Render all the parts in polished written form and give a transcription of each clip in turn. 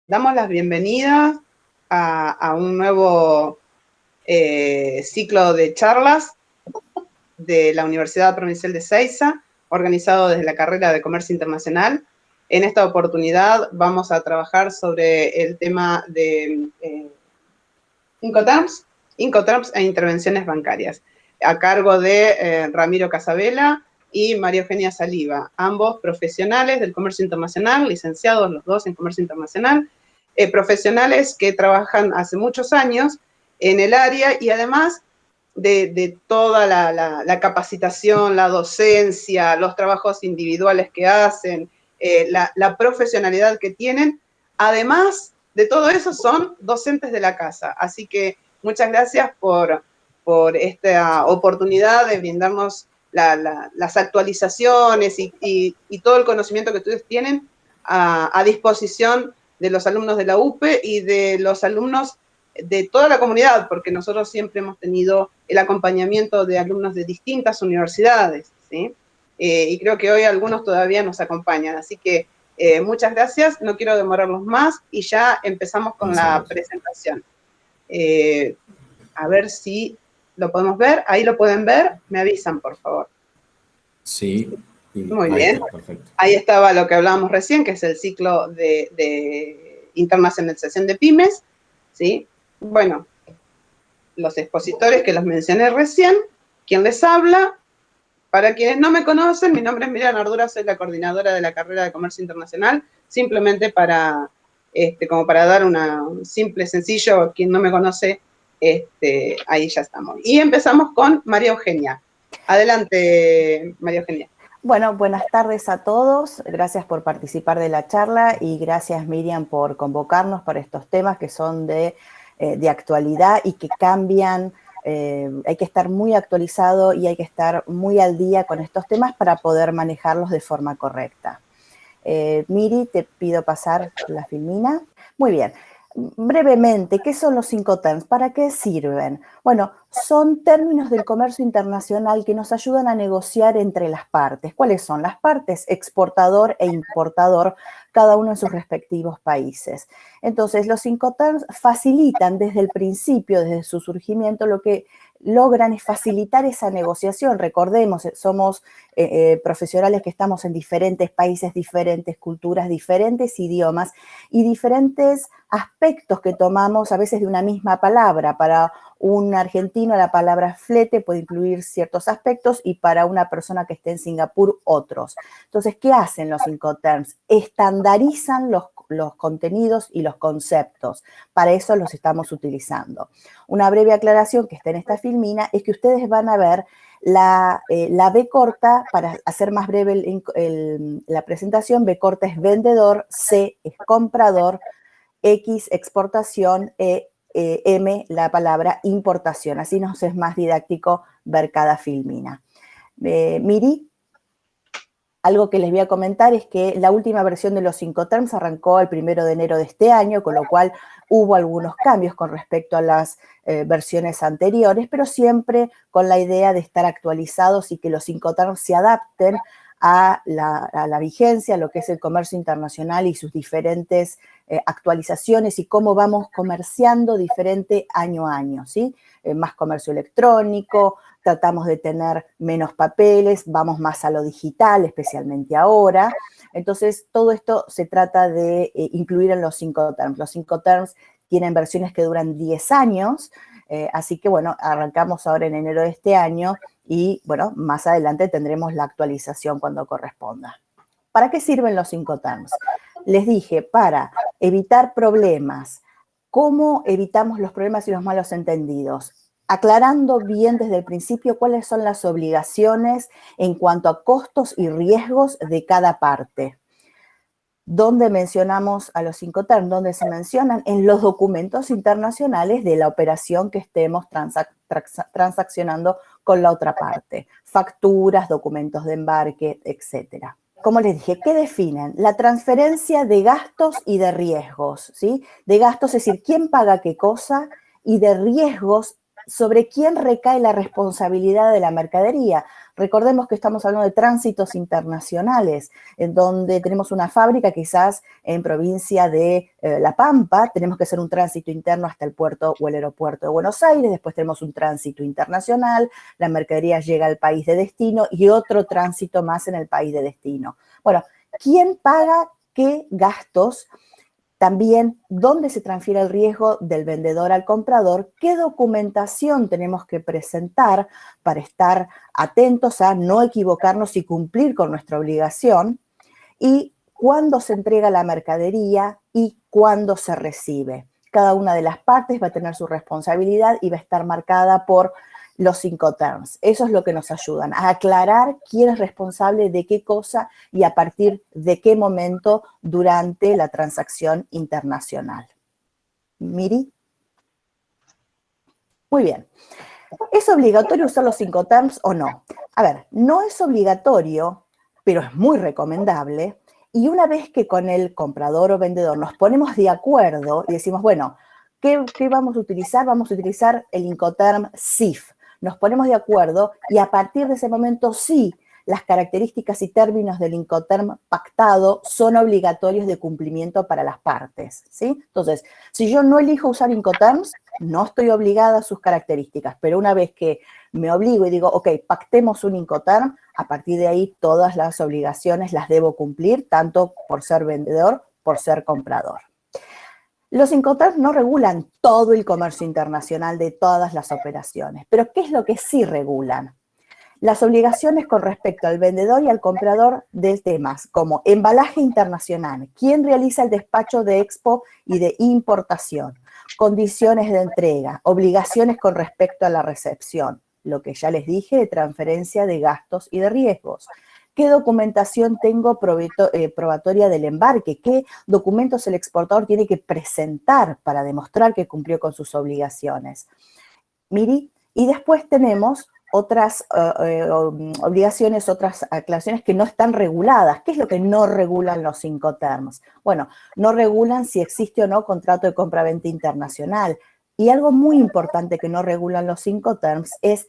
Damos las bienvenidas a un nuevo ciclo de charlas de la Universidad Provincial de Seiza, organizado desde la carrera de Comercio Internacional. En esta oportunidad vamos a trabajar sobre el tema de Incoterms e intervenciones bancarias, a cargo de Ramiro Casabela y María Eugenia Saliva, ambos profesionales del comercio internacional, licenciados los dos en comercio internacional, profesionales que trabajan hace muchos años en el área y además de toda la capacitación, la docencia, los trabajos individuales que hacen, la profesionalidad que tienen, además de todo eso son docentes de la casa. Así que muchas gracias por esta oportunidad de brindarnos las actualizaciones y todo el conocimiento que ustedes tienen a disposición de los alumnos de la UPE y de los alumnos de toda la comunidad, porque nosotros siempre hemos tenido el acompañamiento de alumnos de distintas universidades, ¿sí? Y creo que hoy algunos todavía nos acompañan, así que muchas gracias, no quiero demorarlos más y ya empezamos con la presentación. A ver si lo podemos ver, ahí lo pueden ver, me avisan por favor. Sí. Muy bien, ahí estaba lo que hablábamos recién, que es el ciclo de internacionalización de pymes, ¿sí? Bueno, los expositores que los mencioné recién, ¿quién les habla? Para quienes no me conocen, mi nombre es Miriam Ardura, soy la coordinadora de la carrera de Comercio Internacional, simplemente como para dar un simple, sencillo, quien no me conoce, ahí ya estamos. Y empezamos con María Eugenia. Adelante, María Eugenia. Bueno, buenas tardes a todos, gracias por participar de la charla y gracias Miriam por convocarnos para estos temas que son de actualidad y que cambian. Hay que estar muy actualizado y hay que estar muy al día con estos temas para poder manejarlos de forma correcta. Miri, te pido pasar la filmina. Muy bien. Brevemente, ¿qué son los Incoterms? ¿Para qué sirven? Bueno, son términos del comercio internacional que nos ayudan a negociar entre las partes. ¿Cuáles son? Las partes exportador e importador, cada uno en sus respectivos países. Entonces, los Incoterms facilitan desde el principio, desde su surgimiento, lo que logran es facilitar esa negociación. Recordemos, somos profesionales que estamos en diferentes países, diferentes culturas, diferentes idiomas y diferentes aspectos que tomamos a veces de una misma palabra. Para un argentino la palabra flete puede incluir ciertos aspectos y para una persona que esté en Singapur otros. Entonces, ¿qué hacen los Incoterms? Estandarizan los contenidos y los conceptos. Para eso los estamos utilizando. Una breve aclaración que está en esta filmina es que ustedes van a ver la B corta, para hacer más breve la presentación. B corta es vendedor, C es comprador, X exportación, M la palabra importación. Así nos es más didáctico ver cada filmina. Miri. Algo que les voy a comentar es que la última versión de los Incoterms arrancó el 1 de enero de este año, con lo cual hubo algunos cambios con respecto a las versiones anteriores, pero siempre con la idea de estar actualizados y que los Incoterms se adapten a la vigencia, a lo que es el comercio internacional y sus diferentes actualizaciones y cómo vamos comerciando diferente año a año, ¿sí? Más comercio electrónico, tratamos de tener menos papeles, vamos más a lo digital, especialmente ahora. Entonces, todo esto se trata de incluir en los Incoterms. Los Incoterms tienen versiones que duran 10 años, así que, bueno, arrancamos ahora en enero de este año y, bueno, más adelante tendremos la actualización cuando corresponda. ¿Para qué sirven los Incoterms? Les dije, para evitar problemas. ¿Cómo evitamos los problemas y los malos entendidos? Aclarando bien desde el principio cuáles son las obligaciones en cuanto a costos y riesgos de cada parte. ¿Dónde mencionamos a los Incoterms? ¿Dónde se mencionan? En los documentos internacionales de la operación que estemos transaccionando con la otra parte. Facturas, documentos de embarque, etc. Como les dije, ¿qué definen? La transferencia de gastos y de riesgos, ¿sí? De gastos, es decir, quién paga qué cosa, y de riesgos, ¿sobre quién recae la responsabilidad de la mercadería? Recordemos que estamos hablando de tránsitos internacionales, en donde tenemos una fábrica quizás en provincia de La Pampa, tenemos que hacer un tránsito interno hasta el puerto o el aeropuerto de Buenos Aires, después tenemos un tránsito internacional, la mercadería llega al país de destino y otro tránsito más en el país de destino. Bueno, ¿quién paga qué gastos? También, ¿dónde se transfiere el riesgo del vendedor al comprador? ¿Qué documentación tenemos que presentar para estar atentos a no equivocarnos y cumplir con nuestra obligación? Y cuándo se entrega la mercadería y cuándo se recibe. Cada una de las partes va a tener su responsabilidad y va a estar marcada por los Incoterms. Eso es lo que nos ayudan a aclarar quién es responsable de qué cosa y a partir de qué momento durante la transacción internacional. Miri. Muy bien. ¿Es obligatorio usar los Incoterms o no? A ver, no es obligatorio, pero es muy recomendable. Y una vez que con el comprador o vendedor nos ponemos de acuerdo y decimos, bueno, ¿qué vamos a utilizar? Vamos a utilizar el Incoterm SIF. Nos ponemos de acuerdo y a partir de ese momento sí, las características y términos del Incoterm pactado son obligatorios de cumplimiento para las partes, ¿sí? Entonces, si yo no elijo usar Incoterms, no estoy obligada a sus características, pero una vez que me obligo y digo, ok, pactemos un Incoterm, a partir de ahí todas las obligaciones las debo cumplir, tanto por ser vendedor, por ser comprador. Los Incoterms no regulan todo el comercio internacional de todas las operaciones, pero ¿qué es lo que sí regulan? Las obligaciones con respecto al vendedor y al comprador de temas como embalaje internacional, quién realiza el despacho de expo y de importación, condiciones de entrega, obligaciones con respecto a la recepción, lo que ya les dije de transferencia de gastos y de riesgos. ¿Qué documentación tengo probatoria del embarque? ¿Qué documentos el exportador tiene que presentar para demostrar que cumplió con sus obligaciones? Miri, y después tenemos otras obligaciones, otras aclaraciones que no están reguladas. ¿Qué es lo que no regulan los Incoterms? Bueno, no regulan si existe o no contrato de compra-venta internacional. Y algo muy importante que no regulan los Incoterms es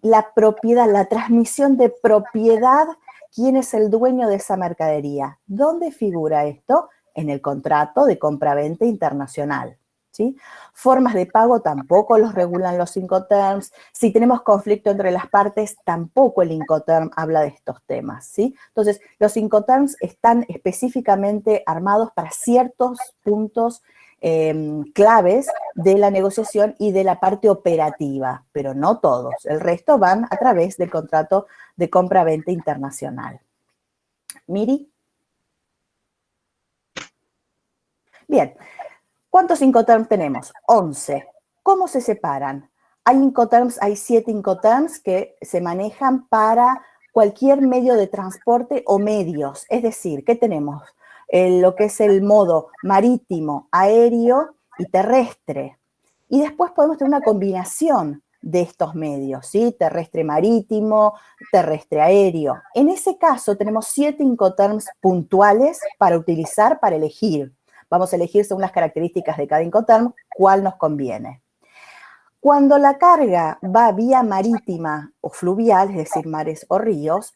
la propiedad, la transmisión de propiedad. ¿Quién es el dueño de esa mercadería? ¿Dónde figura esto? En el contrato de compra-venta internacional. ¿Sí? Formas de pago tampoco los regulan los Incoterms. Si tenemos conflicto entre las partes, tampoco el Incoterm habla de estos temas, ¿sí? Entonces, los Incoterms están específicamente armados para ciertos puntos claves de la negociación y de la parte operativa, pero no todos. El resto van a través del contrato de compra-venta internacional. Miri. Bien. ¿Cuántos Incoterms tenemos? 11. ¿Cómo se separan? Hay 7 Incoterms que se manejan para cualquier medio de transporte o medios. Es decir, ¿qué tenemos? Lo que es el modo marítimo, aéreo y terrestre. Y después podemos tener una combinación de estos medios, ¿sí? Terrestre marítimo, terrestre aéreo. En ese caso tenemos 7 Incoterms puntuales para utilizar, para elegir. Vamos a elegir según las características de cada Incoterm cuál nos conviene. Cuando la carga va vía marítima o fluvial, es decir, mares o ríos,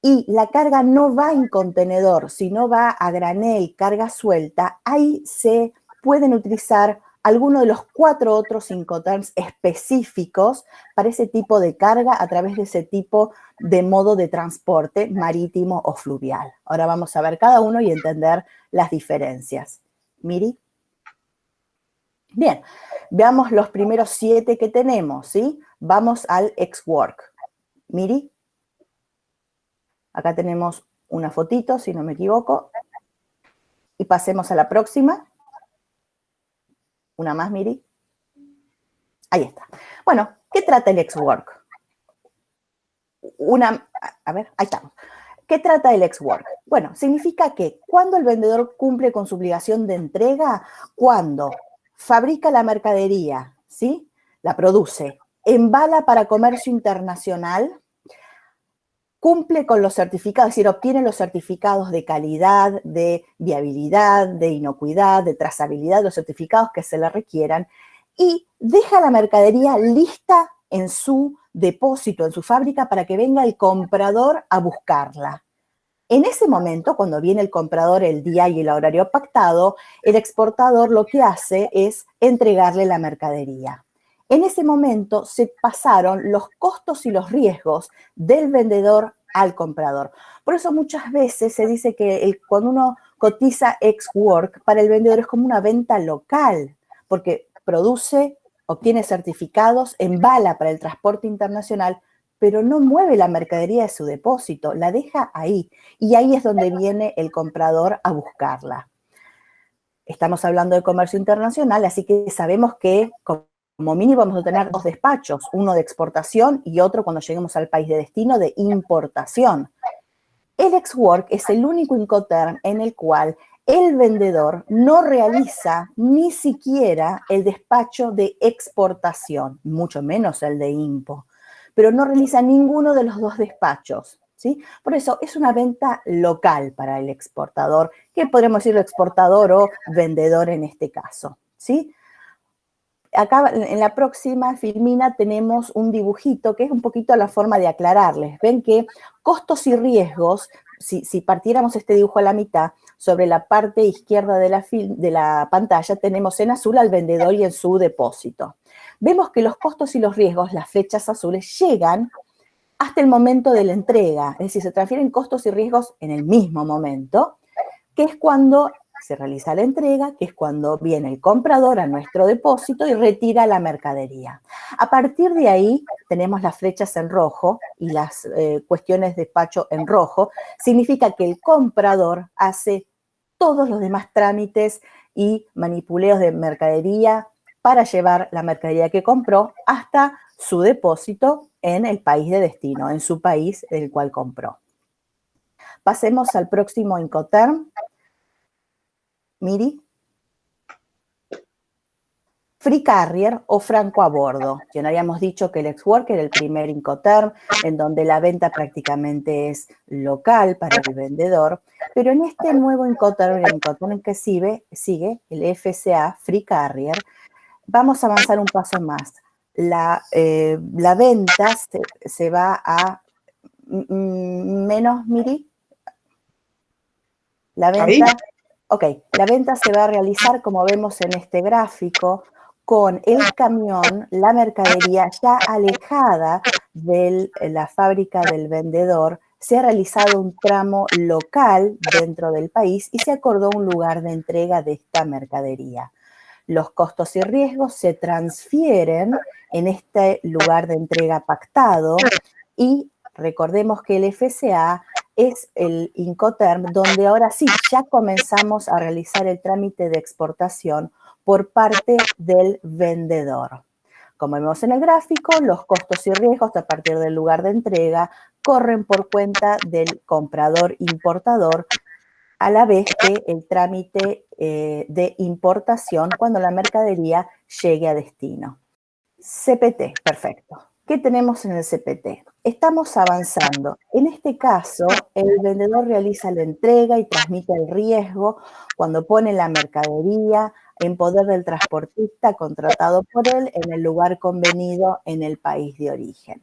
y la carga no va en contenedor, sino va a granel, carga suelta, ahí se pueden utilizar algunos de los 4 otros Incoterms específicos para ese tipo de carga a través de ese tipo de modo de transporte marítimo o fluvial. Ahora vamos a ver cada uno y entender las diferencias. Miri. Bien, veamos los primeros 7 que tenemos, ¿sí? Vamos al ex-work. Miri. Acá tenemos una fotito, si no me equivoco. Y pasemos a la próxima. Una más, Miri. Ahí está. Bueno, ¿qué trata el ex-work? A ver, ahí estamos. ¿Qué trata el ex-work? Bueno, significa que cuando el vendedor cumple con su obligación de entrega, cuando fabrica la mercadería, ¿sí? La produce, embala para comercio internacional, cumple con los certificados, es decir, obtiene los certificados de calidad, de viabilidad, de inocuidad, de trazabilidad, los certificados que se le requieran, y deja la mercadería lista en su depósito, en su fábrica, para que venga el comprador a buscarla. En ese momento, cuando viene el comprador el día y el horario pactado, el exportador lo que hace es entregarle la mercadería. En ese momento se pasaron los costos y los riesgos del vendedor al comprador. Por eso muchas veces se dice que cuando uno cotiza ex work, para el vendedor es como una venta local, porque produce, obtiene certificados, embala para el transporte internacional, pero no mueve la mercadería de su depósito, la deja ahí. Y ahí es donde viene el comprador a buscarla. Estamos hablando de comercio internacional, así que sabemos que como mínimo vamos a tener 2 despachos, uno de exportación y otro cuando lleguemos al país de destino de importación. El ex-work es el único Incoterm en el cual el vendedor no realiza ni siquiera el despacho de exportación, mucho menos el de impo, pero no realiza ninguno de los 2 despachos, ¿sí? Por eso es una venta local para el exportador, que podríamos decirlo exportador o vendedor en este caso, ¿sí? Acá en la próxima filmina tenemos un dibujito que es un poquito la forma de aclararles. Ven que costos y riesgos, si partiéramos este dibujo a la mitad, sobre la parte izquierda de la pantalla tenemos en azul al vendedor y en su depósito. Vemos que los costos y los riesgos, las flechas azules, llegan hasta el momento de la entrega. Es decir, se transfieren costos y riesgos en el mismo momento, que es cuando se realiza la entrega, que es cuando viene el comprador a nuestro depósito y retira la mercadería. A partir de ahí tenemos las flechas en rojo y las cuestiones de despacho en rojo. Significa que el comprador hace todos los demás trámites y manipuleos de mercadería para llevar la mercadería que compró hasta su depósito en el país de destino, en su país del cual compró. Pasemos al próximo Incoterm. Miri. Free Carrier o franco a bordo. Ya no habíamos dicho que el ex-work era el primer Incoterm, en donde la venta prácticamente es local para el vendedor, pero en este nuevo Incoterm, el Incoterm que sigue, el FCA, Free Carrier, vamos a avanzar un paso más. La venta se va a menos, Miri. La venta... ¿Ahí? Ok, la venta se va a realizar, como vemos en este gráfico, con el camión, la mercadería ya alejada de la fábrica del vendedor. Se ha realizado un tramo local dentro del país y se acordó un lugar de entrega de esta mercadería. Los costos y riesgos se transfieren en este lugar de entrega pactado y recordemos que el FCA es el Incoterm donde ahora sí ya comenzamos a realizar el trámite de exportación por parte del vendedor. Como vemos en el gráfico, los costos y riesgos a partir del lugar de entrega corren por cuenta del comprador importador, a la vez que el trámite de importación cuando la mercadería llegue a destino. CPT, perfecto. ¿Qué tenemos en el CPT? Estamos avanzando. En este caso, el vendedor realiza la entrega y transmite el riesgo cuando pone la mercadería en poder del transportista contratado por él en el lugar convenido en el país de origen.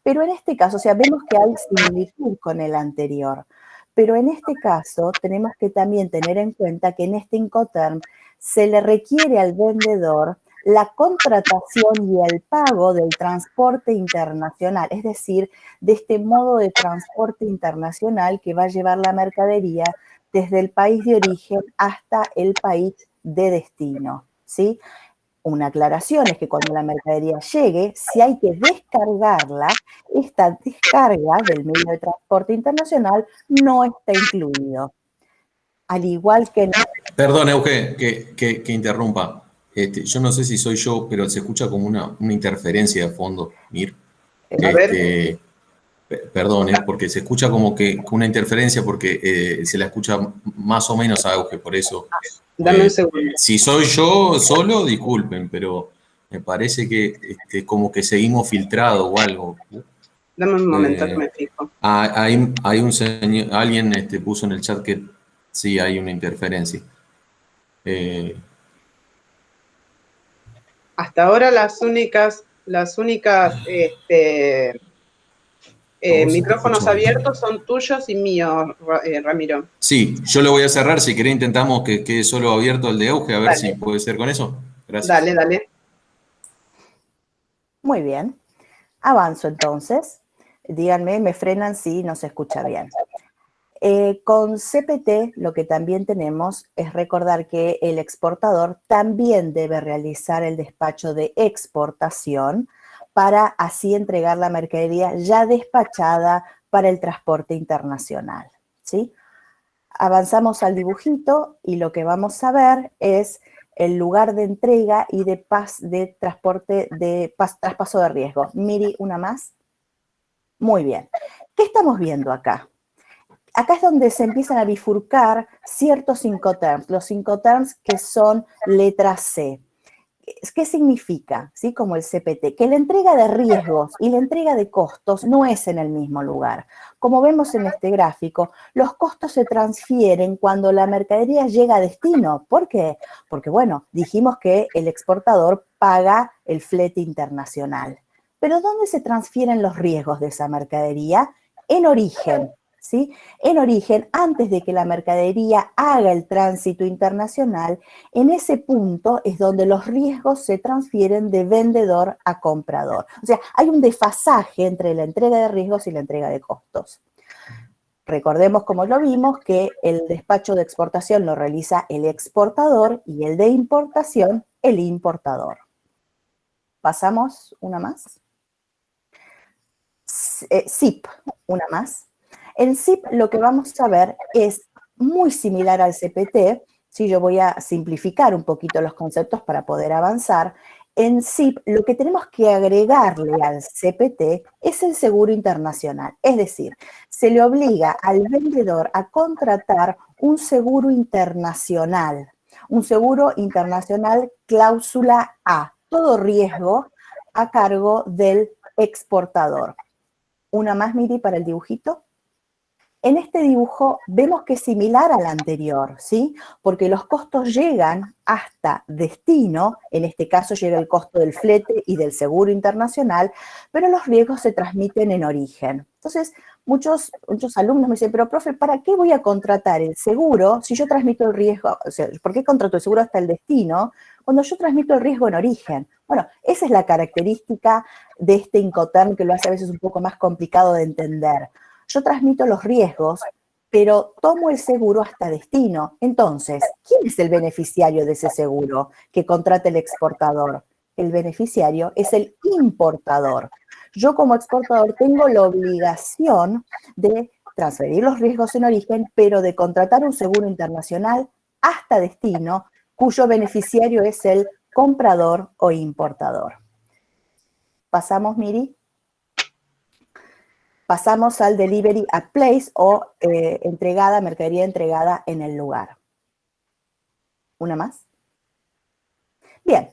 Pero en este caso, o sea, vemos que hay similitud con el anterior. Pero en este caso tenemos que también tener en cuenta que en este Incoterm se le requiere al vendedor la contratación y el pago del transporte internacional, es decir, de este modo de transporte internacional que va a llevar la mercadería desde el país de origen hasta el país de destino, ¿sí? Una aclaración es que cuando la mercadería llegue, si hay que descargarla, esta descarga del medio de transporte internacional no está incluido. Al igual que... Perdón, Euge, que interrumpa. Yo no sé si soy yo, pero se escucha como una interferencia de fondo, Mir. Perdón, porque se escucha como que una interferencia porque se la escucha más o menos a Euge, por eso. Dame un segundo. Si soy yo solo, disculpen, pero me parece que como que seguimos filtrado o algo. Dame un momento que me fijo. Hay un señor, alguien puso en el chat que sí hay una interferencia. Hasta ahora las únicas micrófonos abiertos son tuyos y míos, Ramiro. Sí, yo lo voy a cerrar. Si querés intentamos que quede solo abierto el de Auge, a ver Dale. si puede ser con eso. Gracias. Dale, dale. Muy bien. Avanzo entonces. Díganme, me frenan si no se escucha bien. Con CPT lo que también tenemos es recordar que el exportador también debe realizar el despacho de exportación para así entregar la mercadería ya despachada para el transporte internacional, ¿sí? Avanzamos al dibujito y lo que vamos a ver es el lugar de entrega y de transporte de traspaso de riesgo. Miri, una más. Muy bien. ¿Qué estamos viendo acá? Acá es donde se empiezan a bifurcar ciertos Incoterms, los Incoterms que son letra C. ¿Qué significa? ¿Sí? Como el CPT, que la entrega de riesgos y la entrega de costos no es en el mismo lugar. Como vemos en este gráfico, los costos se transfieren cuando la mercadería llega a destino. ¿Por qué? Porque, bueno, dijimos que el exportador paga el flete internacional. Pero ¿dónde se transfieren los riesgos de esa mercadería? En origen. ¿Sí? En origen, antes de que la mercadería haga el tránsito internacional, en ese punto es donde los riesgos se transfieren de vendedor a comprador. O sea, hay un desfasaje entre la entrega de riesgos y la entrega de costos. Recordemos, como lo vimos, que el despacho de exportación lo realiza el exportador y el de importación, el importador. Pasamos una más. SIP, una más. En SIP lo que vamos a ver es muy similar al CPT, ¿sí? Yo voy a simplificar un poquito los conceptos para poder avanzar. En SIP lo que tenemos que agregarle al CPT es el seguro internacional, es decir, se le obliga al vendedor a contratar un seguro internacional cláusula A, todo riesgo a cargo del exportador. Una más, Miri, para el dibujito. En este dibujo vemos que es similar al anterior, ¿sí? Porque los costos llegan hasta destino, en este caso llega el costo del flete y del seguro internacional, pero los riesgos se transmiten en origen. Entonces, muchos alumnos me dicen, pero profe, ¿para qué voy a contratar el seguro si yo transmito el riesgo? O sea, ¿por qué contrato el seguro hasta el destino cuando yo transmito el riesgo en origen? Bueno, esa es la característica de este Incoterm que lo hace a veces un poco más complicado de entender. Yo transmito los riesgos, pero tomo el seguro hasta destino. Entonces, ¿quién es el beneficiario de ese seguro que contrata el exportador? El beneficiario es el importador. Yo como exportador tengo la obligación de transferir los riesgos en origen, pero de contratar un seguro internacional hasta destino, cuyo beneficiario es el comprador o importador. ¿Pasamos, Miri? Pasamos al delivery at place o mercadería entregada en el lugar. ¿Una más? Bien,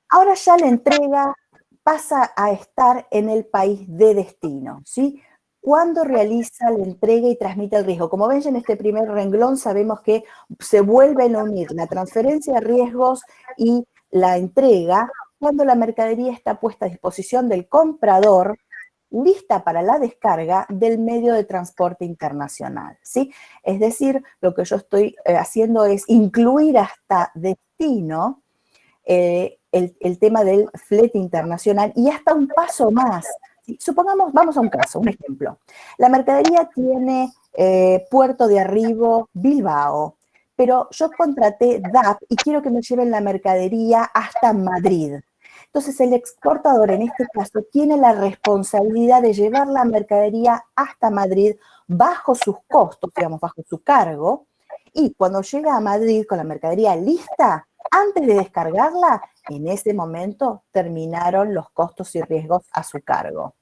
ahora ya la entrega pasa a estar en el país de destino, ¿sí? ¿Cuándo realiza la entrega y transmite el riesgo? Como ven en este primer renglón sabemos que se vuelven a unir la transferencia de riesgos y la entrega cuando la mercadería está puesta a disposición del comprador, lista para la descarga del medio de transporte internacional, ¿sí? Es decir, lo que yo estoy haciendo es incluir hasta destino el tema del flete internacional y hasta un paso más. ¿Sí? Supongamos, vamos a un caso, un ejemplo. La mercadería tiene puerto de arribo Bilbao, pero yo contraté DAP y quiero que me lleven la mercadería hasta Madrid. Entonces, el exportador, en este caso, tiene la responsabilidad de llevar la mercadería hasta Madrid bajo sus costos, digamos, bajo su cargo, y cuando llega a Madrid con la mercadería lista, antes de descargarla, en ese momento terminaron los costos y riesgos a su cargo.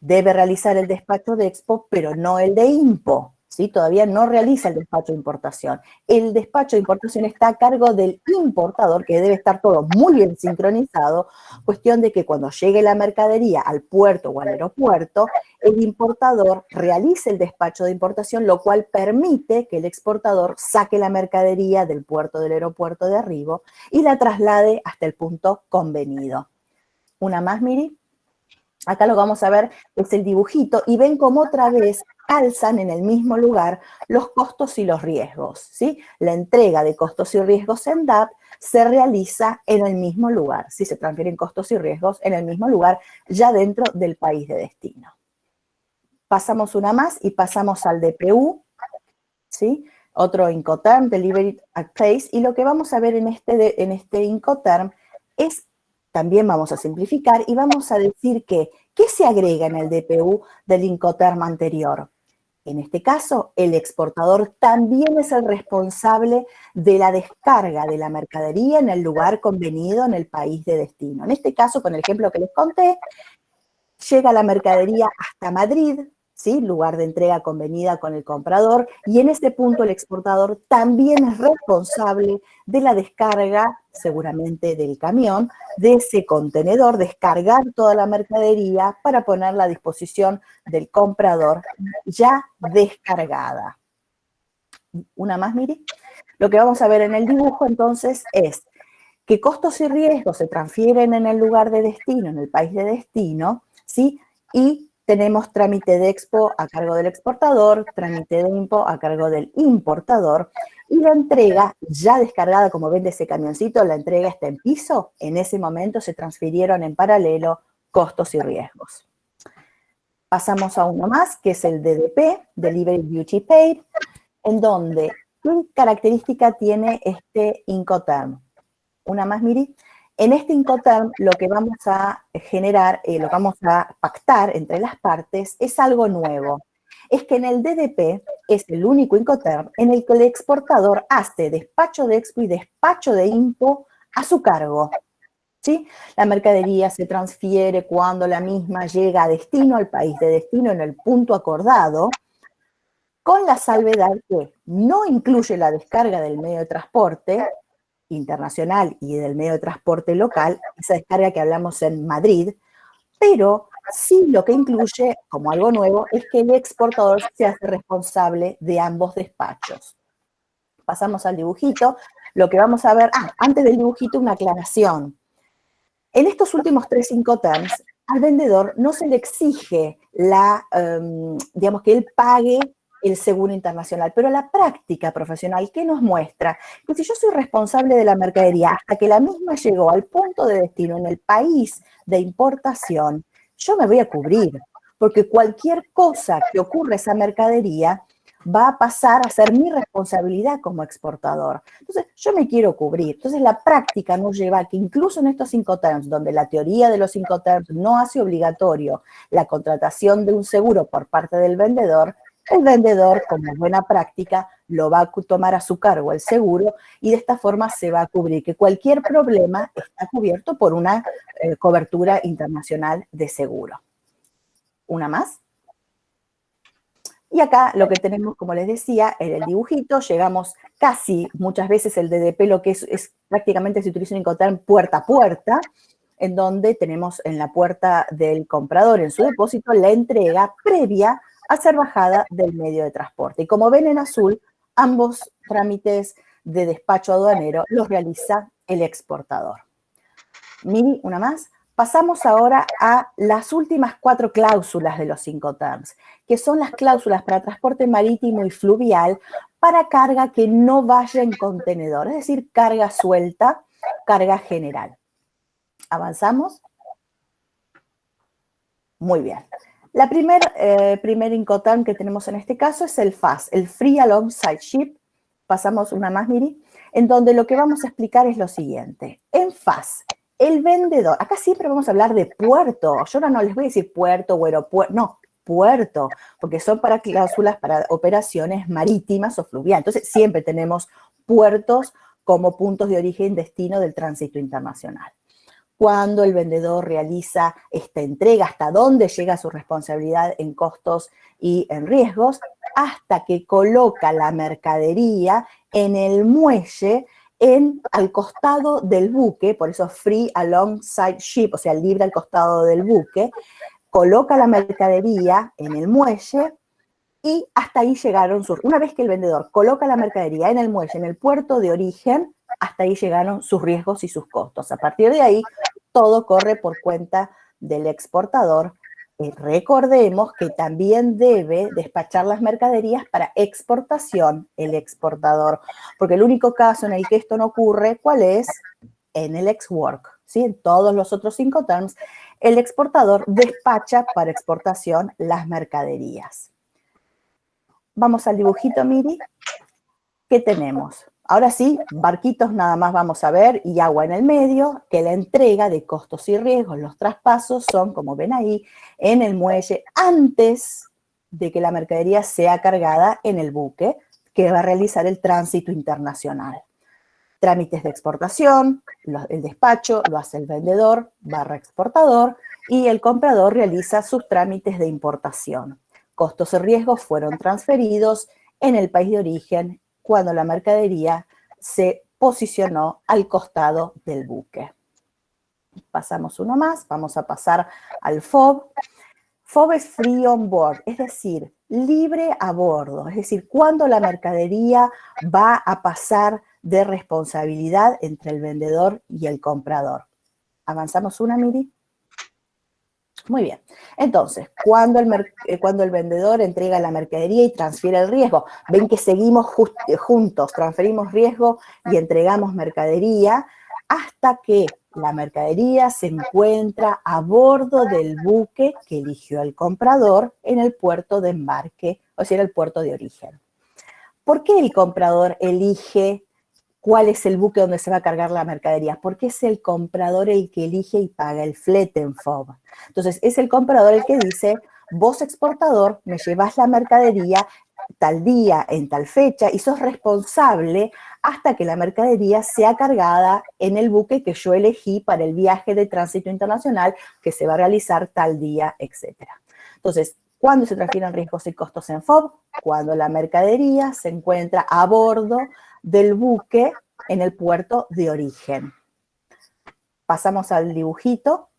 Debe realizar el despacho de Expo, pero no el de Impo, ¿sí? Todavía no realiza el despacho de importación. El despacho de importación está a cargo del importador, que debe estar todo muy bien sincronizado, cuestión de que cuando llegue la mercadería al puerto o al aeropuerto, el importador realice el despacho de importación, lo cual permite que el exportador saque la mercadería del puerto del aeropuerto de arribo y la traslade hasta el punto convenido. Una más, Miri. Acá lo que vamos a ver es el dibujito y ven cómo otra vez calzan en el mismo lugar los costos y los riesgos, ¿sí? La entrega de costos y riesgos en DAP se realiza en el mismo lugar, ¿sí? Se transfieren costos y riesgos en el mismo lugar, ya dentro del país de destino. Pasamos una más y pasamos al DPU, ¿sí? Otro Incoterm, Delivery at Place, y lo que vamos a ver en este Incoterm es, también vamos a simplificar y vamos a decir que, ¿qué se agrega en el DPU del Incoterm anterior? En este caso, el exportador también es el responsable de la descarga de la mercadería en el lugar convenido en el país de destino. En este caso, con el ejemplo que les conté, llega la mercadería hasta Madrid, ¿sí? Lugar de entrega convenida con el comprador, y en este punto el exportador también es responsable de la descarga, seguramente del camión, de ese contenedor, descargar toda la mercadería para ponerla a disposición del comprador ya descargada. Una más, Miri. Lo que vamos a ver en el dibujo entonces es que costos y riesgos se transfieren en el lugar de destino, en el país de destino, ¿sí? Y tenemos trámite de expo a cargo del exportador, trámite de impo a cargo del importador, y la entrega ya descargada, como ven de ese camioncito, la entrega está en piso, en ese momento se transfirieron en paralelo costos y riesgos. Pasamos a uno más, que es el DDP, Delivery Duty Paid, en donde, ¿qué característica tiene este Incoterm? Una más, Miri. En este Incoterm lo que vamos a generar, lo que vamos a pactar entre las partes es algo nuevo. Es que en el DDP es el único Incoterm en el que el exportador hace despacho de expo y despacho de impo a su cargo, ¿sí? La mercadería se transfiere cuando la misma llega a destino, al país de destino, en el punto acordado, con la salvedad que no incluye la descarga del medio de transporte internacional y del medio de transporte local, esa descarga que hablamos en Madrid, pero sí lo que incluye, como algo nuevo, es que el exportador se hace responsable de ambos despachos. Pasamos al dibujito. Lo que vamos a ver, antes del dibujito, una aclaración. En estos últimos 3 Incoterms, al vendedor no se le exige digamos, que él pague el seguro internacional, pero la práctica profesional, ¿qué nos muestra? Que si yo soy responsable de la mercadería hasta que la misma llegó al punto de destino en el país de importación, yo me voy a cubrir, porque cualquier cosa que ocurra esa mercadería va a pasar a ser mi responsabilidad como exportador. Entonces, yo me quiero cubrir. Entonces, la práctica nos lleva a que incluso en estos Incoterms, donde la teoría de los Incoterms no hace obligatorio la contratación de un seguro por parte del vendedor, el vendedor, como buena práctica, lo va a tomar a su cargo el seguro y de esta forma se va a cubrir que cualquier problema está cubierto por una cobertura internacional de seguro. Una más. Y acá lo que tenemos, como les decía, en el dibujito, llegamos casi, muchas veces el DDP lo que es prácticamente se utiliza un Incoterm puerta a puerta, en donde tenemos en la puerta del comprador, en su depósito, la entrega previa a ser bajada del medio de transporte. Y como ven en azul, ambos trámites de despacho aduanero los realiza el exportador. Miri, una más. Pasamos ahora a las últimas 4 cláusulas de los Incoterms, que son las cláusulas para transporte marítimo y fluvial para carga que no vaya en contenedor, es decir, carga suelta, carga general. ¿Avanzamos? Muy bien. La primer Incoterm que tenemos en este caso es el FAS, el Free Alongside Ship. Pasamos una más, Miri, en donde lo que vamos a explicar es lo siguiente. En FAS, el vendedor, acá siempre vamos a hablar de puerto. Yo no les voy a decir puerto o aeropuerto, no, puerto, porque son para cláusulas para operaciones marítimas o fluviales. Entonces, siempre tenemos puertos como puntos de origen y destino del tránsito internacional. Cuando el vendedor realiza esta entrega, hasta dónde llega su responsabilidad en costos y en riesgos, hasta que coloca la mercadería en el muelle al costado del buque, por eso free alongside ship, o sea, libre al costado del buque, coloca la mercadería en el muelle y hasta ahí llegaron una vez que el vendedor coloca la mercadería en el muelle, en el puerto de origen, hasta ahí llegaron sus riesgos y sus costos. A partir de ahí, todo corre por cuenta del exportador. Recordemos que también debe despachar las mercaderías para exportación el exportador, porque el único caso en el que esto no ocurre, ¿cuál es? En el ex-work, ¿sí? En todos los otros 5 terms, el exportador despacha para exportación las mercaderías. Vamos al dibujito, Miri. ¿Qué tenemos? Ahora sí, barquitos nada más vamos a ver y agua en el medio, que la entrega de costos y riesgos, los traspasos son, como ven ahí, en el muelle antes de que la mercadería sea cargada en el buque que va a realizar el tránsito internacional. Trámites de exportación, el despacho lo hace el vendedor / exportador y el comprador realiza sus trámites de importación. Costos y riesgos fueron transferidos en el país de origen cuando la mercadería se posicionó al costado del buque. Pasamos uno más, vamos a pasar al FOB. FOB es free on board, es decir, libre a bordo, es decir, cuando la mercadería va a pasar de responsabilidad entre el vendedor y el comprador. ¿Avanzamos una, Miri? Muy bien. Entonces, cuando el vendedor entrega la mercadería y transfiere el riesgo, ven que seguimos juntos, transferimos riesgo y entregamos mercadería hasta que la mercadería se encuentra a bordo del buque que eligió el comprador en el puerto de embarque, o sea, en el puerto de origen. ¿Por qué el comprador elige cuál es el buque donde se va a cargar la mercadería? Porque es el comprador el que elige y paga el flete en FOB. Entonces, es el comprador el que dice, vos exportador, me llevas la mercadería tal día, en tal fecha, y sos responsable hasta que la mercadería sea cargada en el buque que yo elegí para el viaje de tránsito internacional que se va a realizar tal día, etc. Entonces, ¿cuándo se transfieren riesgos y costos en FOB? Cuando la mercadería se encuentra a bordo del buque en el puerto de origen. Pasamos al dibujito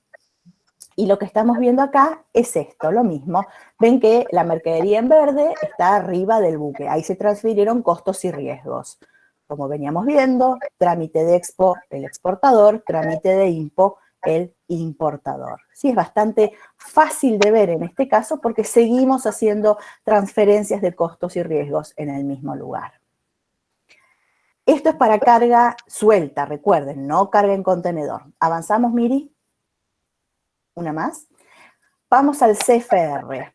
y lo que estamos viendo acá es esto, lo mismo. Ven que la mercadería en verde está arriba del buque. Ahí se transfirieron costos y riesgos. Como veníamos viendo, trámite de expo, el exportador, trámite de impo, el importador. Sí, es bastante fácil de ver en este caso porque seguimos haciendo transferencias de costos y riesgos en el mismo lugar. Esto es para carga suelta, recuerden, no carga en contenedor. ¿Avanzamos, Miri? Una más. Vamos al CFR.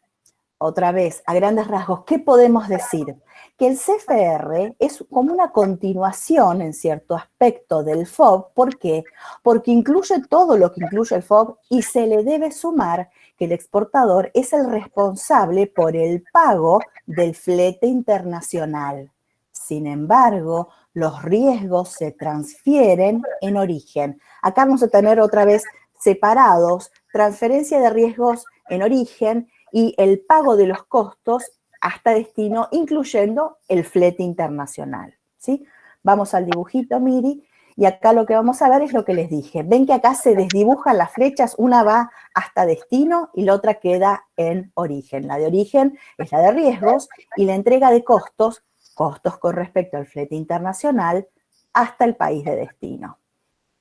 Otra vez, a grandes rasgos, ¿qué podemos decir? Que el CFR es como una continuación en cierto aspecto del FOB. ¿Por qué? Porque incluye todo lo que incluye el FOB y se le debe sumar que el exportador es el responsable por el pago del flete internacional. Sin embargo, los riesgos se transfieren en origen. Acá vamos a tener otra vez separados transferencia de riesgos en origen y el pago de los costos hasta destino, incluyendo el flete internacional, ¿sí? Vamos al dibujito, Miri, y acá lo que vamos a ver es lo que les dije. Ven que acá se desdibujan las flechas, una va hasta destino y la otra queda en origen. La de origen es la de riesgos y la entrega de costos con respecto al flete internacional hasta el país de destino.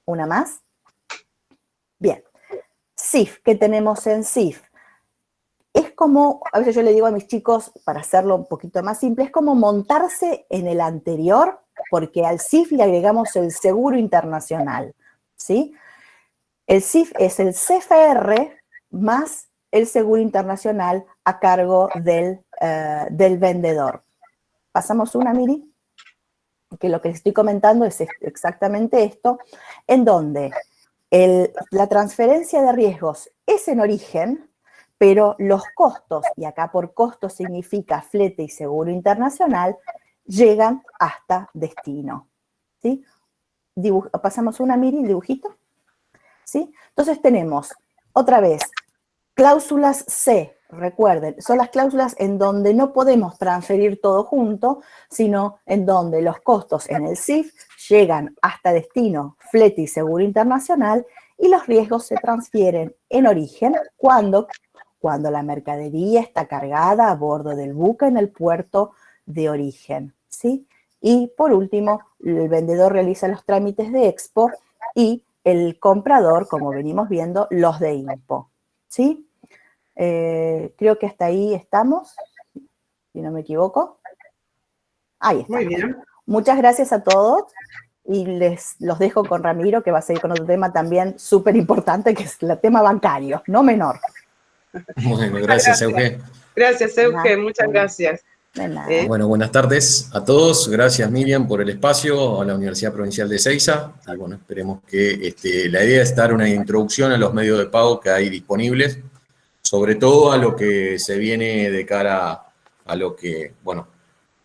¿Una más? Bien. CIF, ¿qué tenemos en CIF? Es como, a veces yo le digo a mis chicos, para hacerlo un poquito más simple, es como montarse en el anterior, porque al CIF le agregamos el seguro internacional, ¿sí? El CIF es el CFR más el seguro internacional a cargo del vendedor. Pasamos una, Miri, que lo que les estoy comentando es exactamente esto, en donde la transferencia de riesgos es en origen, pero los costos, y acá por costos significa flete y seguro internacional, llegan hasta destino, ¿sí? Pasamos una, Miri, el dibujito, ¿sí? Entonces tenemos, otra vez, cláusulas C, recuerden, son las cláusulas en donde no podemos transferir todo junto, sino en donde los costos en el CIF llegan hasta destino, flete y seguro internacional, y los riesgos se transfieren en origen cuando la mercadería está cargada a bordo del buque en el puerto de origen, ¿sí? Y por último, el vendedor realiza los trámites de Expo y el comprador, como venimos viendo, los de IMPO, ¿sí? Creo que hasta ahí estamos, si no me equivoco. Ahí está. Muy bien. Muchas gracias a todos y los dejo con Ramiro, que va a seguir con otro tema también súper importante, que es el tema bancario, no menor. Bueno, gracias, Euge. Gracias, Euge, muchas gracias. Bueno, buenas tardes a todos. Gracias, Miriam, por el espacio, a la Universidad Provincial de Ezeiza. Y bueno, esperemos que la idea es dar una introducción a los medios de pago que hay disponibles, sobre todo a lo que se viene de cara a lo que, bueno,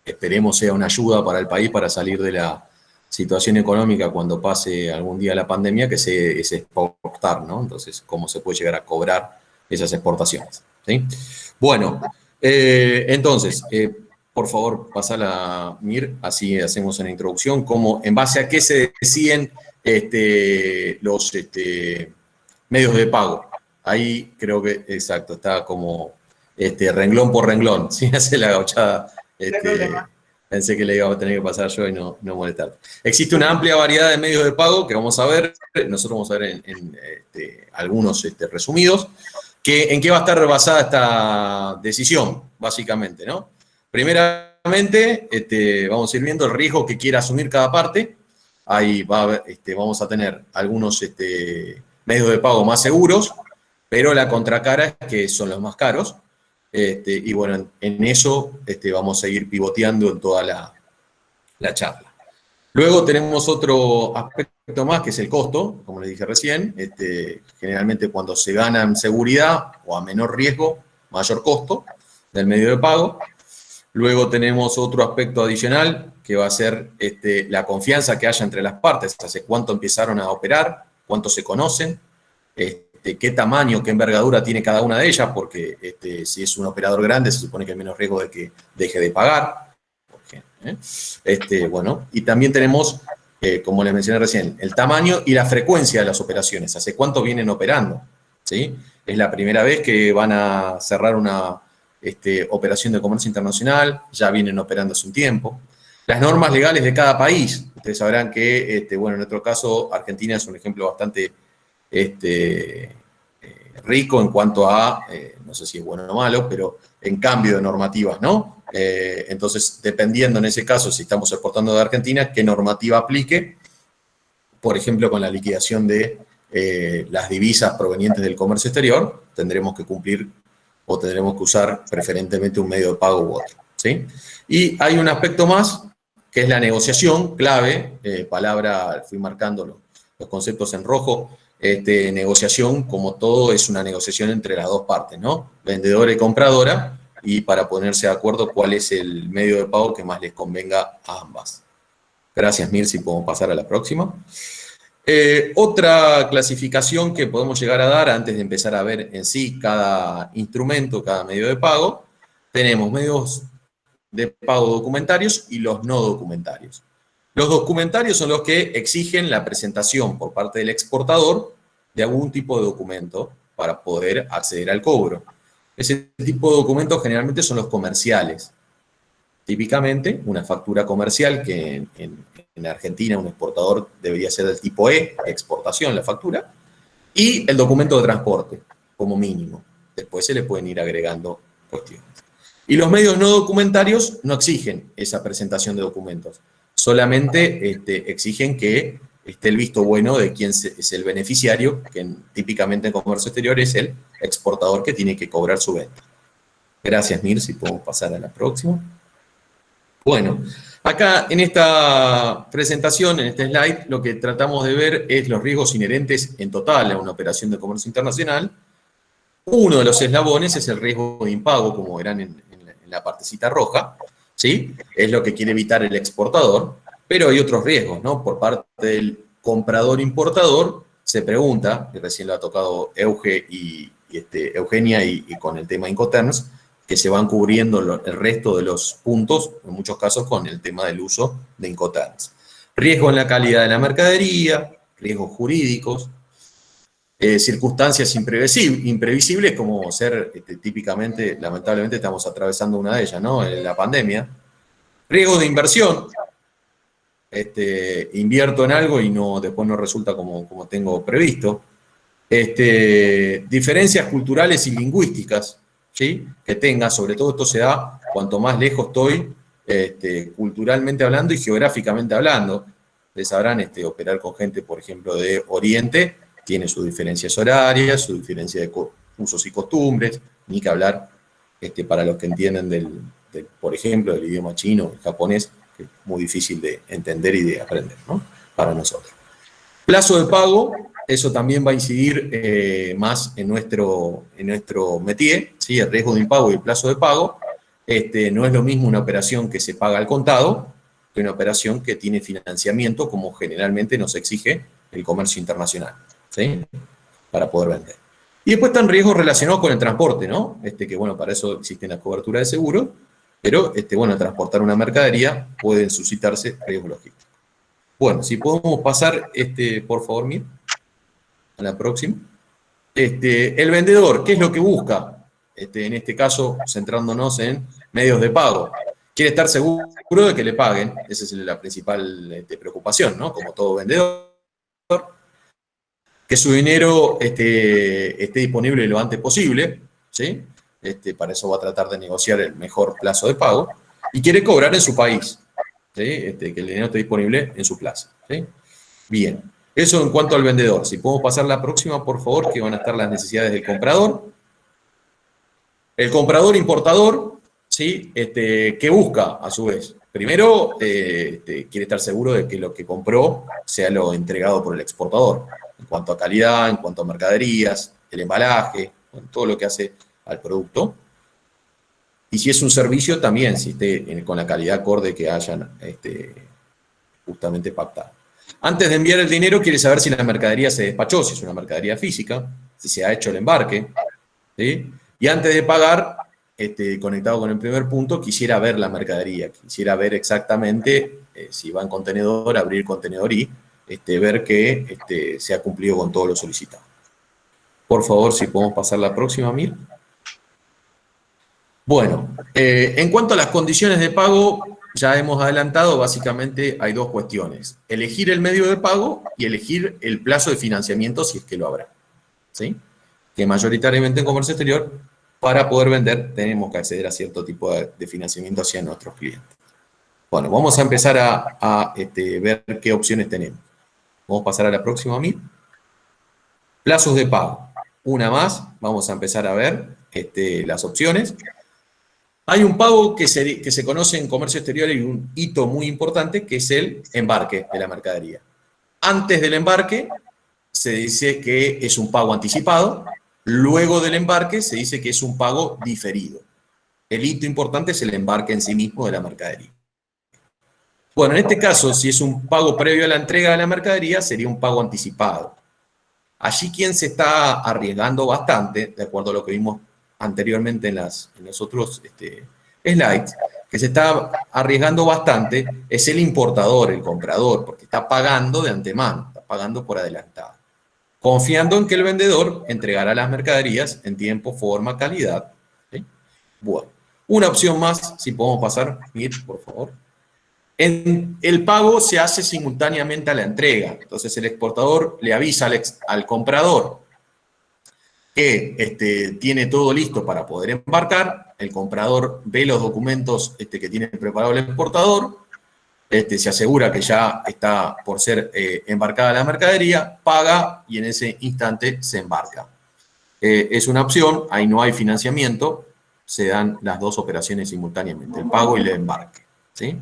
esperemos sea una ayuda para el país para salir de la situación económica cuando pase algún día la pandemia, que es exportar, ¿no? Entonces, cómo se puede llegar a cobrar esas exportaciones, ¿sí? Bueno, entonces, por favor, pasala, Mir, así hacemos una introducción, como en base a qué se deciden los medios de pago. Ahí creo que, exacto, está como renglón por renglón, sin hacer la gauchada. Pensé que le iba a tener que pasar yo y no molestar. Existe una amplia variedad de medios de pago que vamos a ver, nosotros vamos a ver en algunos resumidos, en qué va a estar basada esta decisión, básicamente, ¿no? Primeramente, vamos a ir viendo el riesgo que quiera asumir cada parte. Ahí vamos a tener algunos medios de pago más seguros, pero la contracara es que son los más caros. Y bueno, en eso vamos a ir pivoteando en toda la charla. Luego tenemos otro aspecto más, que es el costo, como les dije recién. Generalmente cuando se gana en seguridad o a menor riesgo, mayor costo del medio de pago. Luego tenemos otro aspecto adicional, que va a ser la confianza que haya entre las partes. Hace cuánto empezaron a operar, cuánto se conocen, qué tamaño, qué envergadura tiene cada una de ellas, porque si es un operador grande se supone que hay menos riesgo de que deje de pagar. Bueno, y también tenemos, como les mencioné recién, el tamaño y la frecuencia de las operaciones. ¿Hace cuánto vienen operando? ¿Sí? ¿Es la primera vez que van a cerrar una operación de comercio internacional? Ya vienen operando hace un tiempo. Las normas legales de cada país. Ustedes sabrán que, bueno, en nuestro caso, Argentina es un ejemplo bastante rico en cuanto a, no sé si es bueno o malo, pero en cambio de normativas, ¿no? Entonces, dependiendo en ese caso, si estamos exportando de Argentina, qué normativa aplique, por ejemplo, con la liquidación de las divisas provenientes del comercio exterior, tendremos que cumplir o tendremos que usar preferentemente un medio de pago u otro, ¿sí? Y hay un aspecto más, que es la negociación, clave, palabra, fui marcando los conceptos en rojo. Negociación, como todo, es una negociación entre las dos partes, ¿no? Vendedora y compradora, y para ponerse de acuerdo cuál es el medio de pago que más les convenga a ambas. Gracias, Mir, si podemos pasar a la próxima. Otra clasificación que podemos llegar a dar antes de empezar a ver en sí cada instrumento, cada medio de pago, tenemos medios de pago documentarios y los no documentarios. Los documentarios son los que exigen la presentación por parte del exportador de algún tipo de documento para poder acceder al cobro. Ese tipo de documentos generalmente son los comerciales. Típicamente, una factura comercial que en Argentina un exportador debería ser del tipo E, exportación, la factura, y el documento de transporte, como mínimo. Después se le pueden ir agregando cuestiones. Y los medios no documentarios no exigen esa presentación de documentos. Solamente exigen que esté el visto bueno de quién es el beneficiario, que típicamente en comercio exterior es el exportador que tiene que cobrar su venta. Gracias, Mir, si podemos pasar a la próxima. Bueno, acá en esta presentación, en este slide, lo que tratamos de ver es los riesgos inherentes en total a una operación de comercio internacional. Uno de los eslabones es el riesgo de impago, como verán en la partecita roja, ¿sí? Es lo que quiere evitar el exportador, pero hay otros riesgos, ¿no? Por parte del comprador-importador, se pregunta, y recién lo ha tocado Euge y Eugenia y con el tema Incoterms, que se van cubriendo el resto de los puntos, en muchos casos con el tema del uso de Incoterms. Riesgo en la calidad de la mercadería, riesgos jurídicos, circunstancias imprevisibles como ser, típicamente, lamentablemente estamos atravesando una de ellas, ¿no? La pandemia. Riesgo de inversión, invierto en algo y después no resulta como tengo previsto. Diferencias culturales y lingüísticas, ¿sí? Que tenga, sobre todo esto se da cuanto más lejos estoy, culturalmente hablando y geográficamente hablando. Ustedes sabrán, operar con gente, por ejemplo, de Oriente, tiene sus diferencias horarias, su diferencia de usos y costumbres, ni que hablar para los que entienden por ejemplo, del idioma chino, el japonés, que es muy difícil de entender y de aprender, ¿no? Para nosotros. Plazo de pago, eso también va a incidir más en nuestro métier, ¿sí? El riesgo de impago y el plazo de pago. No es lo mismo una operación que se paga al contado que una operación que tiene financiamiento, como generalmente nos exige el comercio internacional, ¿sí? Para poder vender. Y después están riesgos relacionados con el transporte, ¿no? Que bueno, para eso existen las coberturas de seguro, pero bueno, al transportar una mercadería pueden suscitarse riesgos logísticos. Bueno, si podemos pasar, por favor, Mir, a la próxima. El vendedor, ¿qué es lo que busca? En este caso, centrándonos en medios de pago. Quiere estar seguro de que le paguen, esa es la principal preocupación, ¿no? Como todo vendedor. Que su dinero esté disponible lo antes posible, ¿sí? Para eso va a tratar de negociar el mejor plazo de pago. Y quiere cobrar en su país, ¿sí? Que el dinero esté disponible en su plaza, ¿sí? Bien, eso en cuanto al vendedor. Si podemos pasar la próxima, por favor, que van a estar las necesidades del comprador. El comprador importador, ¿sí? ¿Qué busca a su vez? Primero, quiere estar seguro de que lo que compró sea lo entregado por el exportador, en cuanto a calidad, en cuanto a mercaderías, el embalaje, todo lo que hace al producto. Y si es un servicio, también, si esté con la calidad acorde que hayan justamente pactado. Antes de enviar el dinero, quiere saber si la mercadería se despachó, si es una mercadería física, si se ha hecho el embarque, ¿sí? Y antes de pagar, conectado con el primer punto, quisiera ver la mercadería, quisiera ver exactamente si va en contenedor, abrir contenedor y ver que se ha cumplido con todo lo solicitado. Por favor, si podemos pasar la próxima, Mir. Bueno, en cuanto a las condiciones de pago, ya hemos adelantado, básicamente hay dos cuestiones. Elegir el medio de pago y elegir el plazo de financiamiento, si es que lo habrá, ¿sí? Que mayoritariamente en comercio exterior, para poder vender, tenemos que acceder a cierto tipo de financiamiento hacia nuestros clientes. Bueno, vamos a empezar a ver qué opciones tenemos. Vamos a pasar a la próxima, Mir. Plazos de pago. Una más, vamos a empezar a ver las opciones. Hay un pago que se conoce en comercio exterior y un hito muy importante, que es el embarque de la mercadería. Antes del embarque se dice que es un pago anticipado, luego del embarque se dice que es un pago diferido. El hito importante es el embarque en sí mismo de la mercadería. Bueno, en este caso, si es un pago previo a la entrega de la mercadería, sería un pago anticipado. Allí quien se está arriesgando bastante, de acuerdo a lo que vimos anteriormente en los otros slides, que se está arriesgando bastante es el importador, el comprador, porque está pagando de antemano, está pagando por adelantado, confiando en que el vendedor entregará las mercaderías en tiempo, forma, calidad, ¿sí? Bueno, una opción más, si podemos pasar, Mir, por favor. El pago se hace simultáneamente a la entrega, entonces el exportador le avisa al comprador que tiene todo listo para poder embarcar, el comprador ve los documentos que tiene preparado el exportador, se asegura que ya está por ser embarcada la mercadería, paga y en ese instante se embarca. Es una opción, ahí no hay financiamiento, se dan las dos operaciones simultáneamente, el pago y el embarque, ¿sí?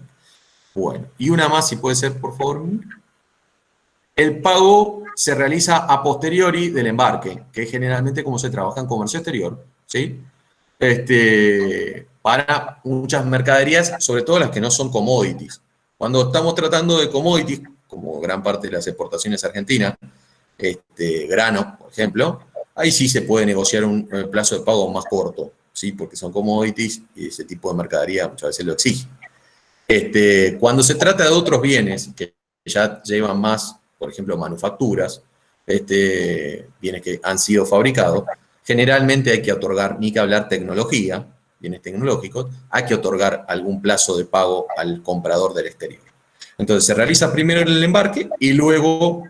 Bueno, y una más, si puede ser, por favor. El pago se realiza a posteriori del embarque, que es generalmente como se trabaja en comercio exterior, ¿sí? Para muchas mercaderías, sobre todo las que no son commodities. Cuando estamos tratando de commodities, como gran parte de las exportaciones argentinas, grano, por ejemplo, ahí sí se puede negociar un plazo de pago más corto, ¿sí? Porque son commodities y ese tipo de mercadería muchas veces lo exige. Cuando se trata de otros bienes que ya llevan más, por ejemplo, manufacturas, bienes que han sido fabricados, generalmente hay que otorgar, ni que hablar tecnología, bienes tecnológicos, hay que otorgar algún plazo de pago al comprador del exterior. Entonces se realiza primero el embarque y luego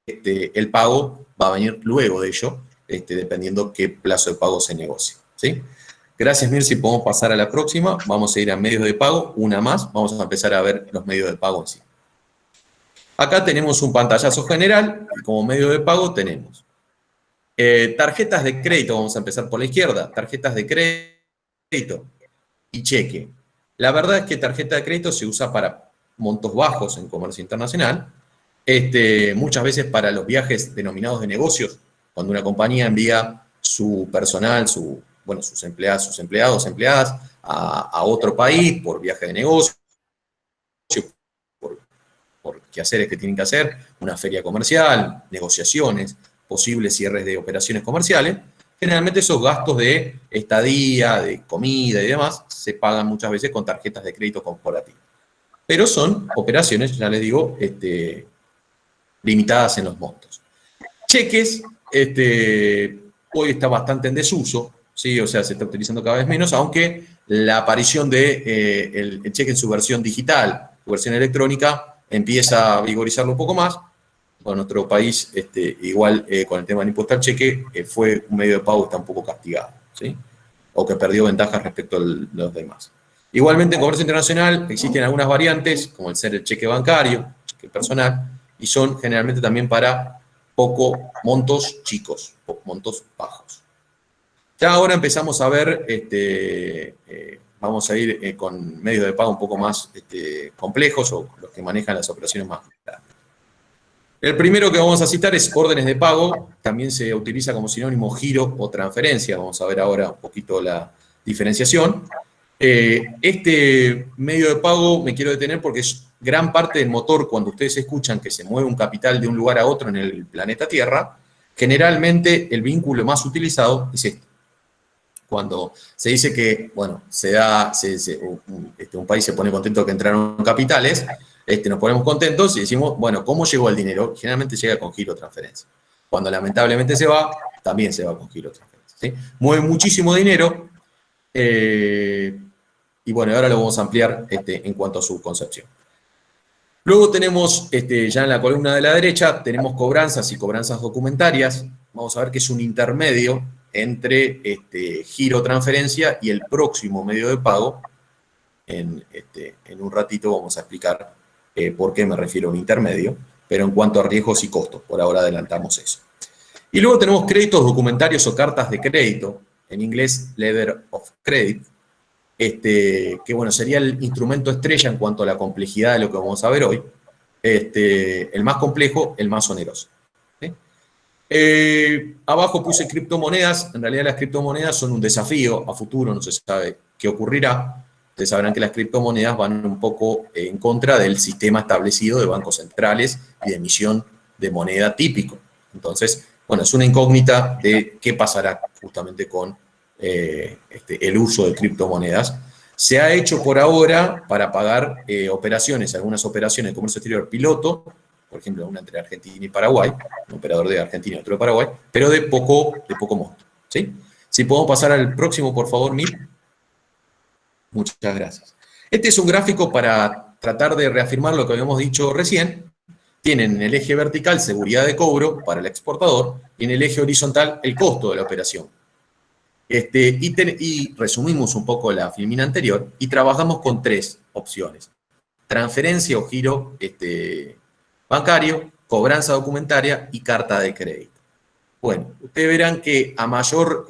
el pago va a venir luego de ello, dependiendo qué plazo de pago se negocie, ¿sí? Gracias, Mirci. Podemos pasar a la próxima. Vamos a ir a medios de pago, una más. Vamos a empezar a ver los medios de pago en sí. Acá tenemos un pantallazo general y como medio de pago tenemos tarjetas de crédito. Vamos a empezar por la izquierda. Tarjetas de crédito y cheque. La verdad es que tarjeta de crédito se usa para montos bajos en comercio internacional, muchas veces para los viajes denominados de negocios, cuando una compañía envía su personal, sus empleados, empleadas a otro país por viaje de negocio, por quehaceres que tienen que hacer, una feria comercial, negociaciones, posibles cierres de operaciones comerciales. Generalmente esos gastos de estadía, de comida y demás, se pagan muchas veces con tarjetas de crédito corporativo. Pero son operaciones, ya les digo, limitadas en los montos. Cheques, hoy está bastante en desuso, ¿sí? O sea, se está utilizando cada vez menos, aunque la aparición de el cheque en su versión digital, su versión electrónica, empieza a vigorizarlo un poco más. Bueno, nuestro país, igual con el tema del impuesto al cheque, fue un medio de pago que está un poco castigado, ¿sí? O que perdió ventajas respecto a los demás. Igualmente, en comercio internacional existen algunas variantes, como el ser el cheque bancario, cheque personal, y son generalmente también para montos chicos, montos bajos. Ya ahora empezamos a ver, vamos a ir con medios de pago un poco más complejos o los que manejan las operaciones más grandes. El primero que vamos a citar es órdenes de pago, también se utiliza como sinónimo giro o transferencia, vamos a ver ahora un poquito la diferenciación. Este medio de pago me quiero detener porque es gran parte del motor cuando ustedes escuchan que se mueve un capital de un lugar a otro en el planeta Tierra, generalmente el vínculo más utilizado es este. Cuando se dice que, bueno, un país se pone contento que entraron capitales, nos ponemos contentos y decimos, bueno, ¿cómo llegó el dinero? Generalmente llega con giro o transferencia. Cuando lamentablemente se va, también se va con giro o transferencia, ¿sí? Mueve muchísimo dinero y bueno, ahora lo vamos a ampliar en cuanto a su concepción. Luego tenemos, ya en la columna de la derecha, tenemos cobranzas y cobranzas documentarias. Vamos a ver que es un intermedio entre giro o transferencia y el próximo medio de pago. En un ratito vamos a explicar por qué me refiero a un intermedio, pero en cuanto a riesgos y costos, por ahora adelantamos eso. Y luego tenemos créditos documentarios o cartas de crédito, en inglés letter of credit, que bueno, sería el instrumento estrella en cuanto a la complejidad de lo que vamos a ver hoy, el más complejo, el más oneroso. ¿Sí? Abajo puse criptomonedas. En realidad las criptomonedas son un desafío a futuro, no se sabe qué ocurrirá. Ustedes sabrán que las criptomonedas van un poco en contra del sistema establecido de bancos centrales y de emisión de moneda típico. Entonces, bueno, es una incógnita de qué pasará justamente con el uso de criptomonedas. Se ha hecho por ahora para pagar operaciones, algunas operaciones de comercio exterior piloto, por ejemplo, una entre Argentina y Paraguay, un operador de Argentina y otro de Paraguay, pero de poco monto, ¿sí? Si podemos pasar al próximo, por favor, Mir. Muchas gracias. Este es un gráfico para tratar de reafirmar lo que habíamos dicho recién. Tienen en el eje vertical seguridad de cobro para el exportador y en el eje horizontal el costo de la operación. Y resumimos un poco la filmina anterior y trabajamos con tres opciones: transferencia o giro bancario, cobranza documentaria y carta de crédito. Bueno, ustedes verán que a mayor,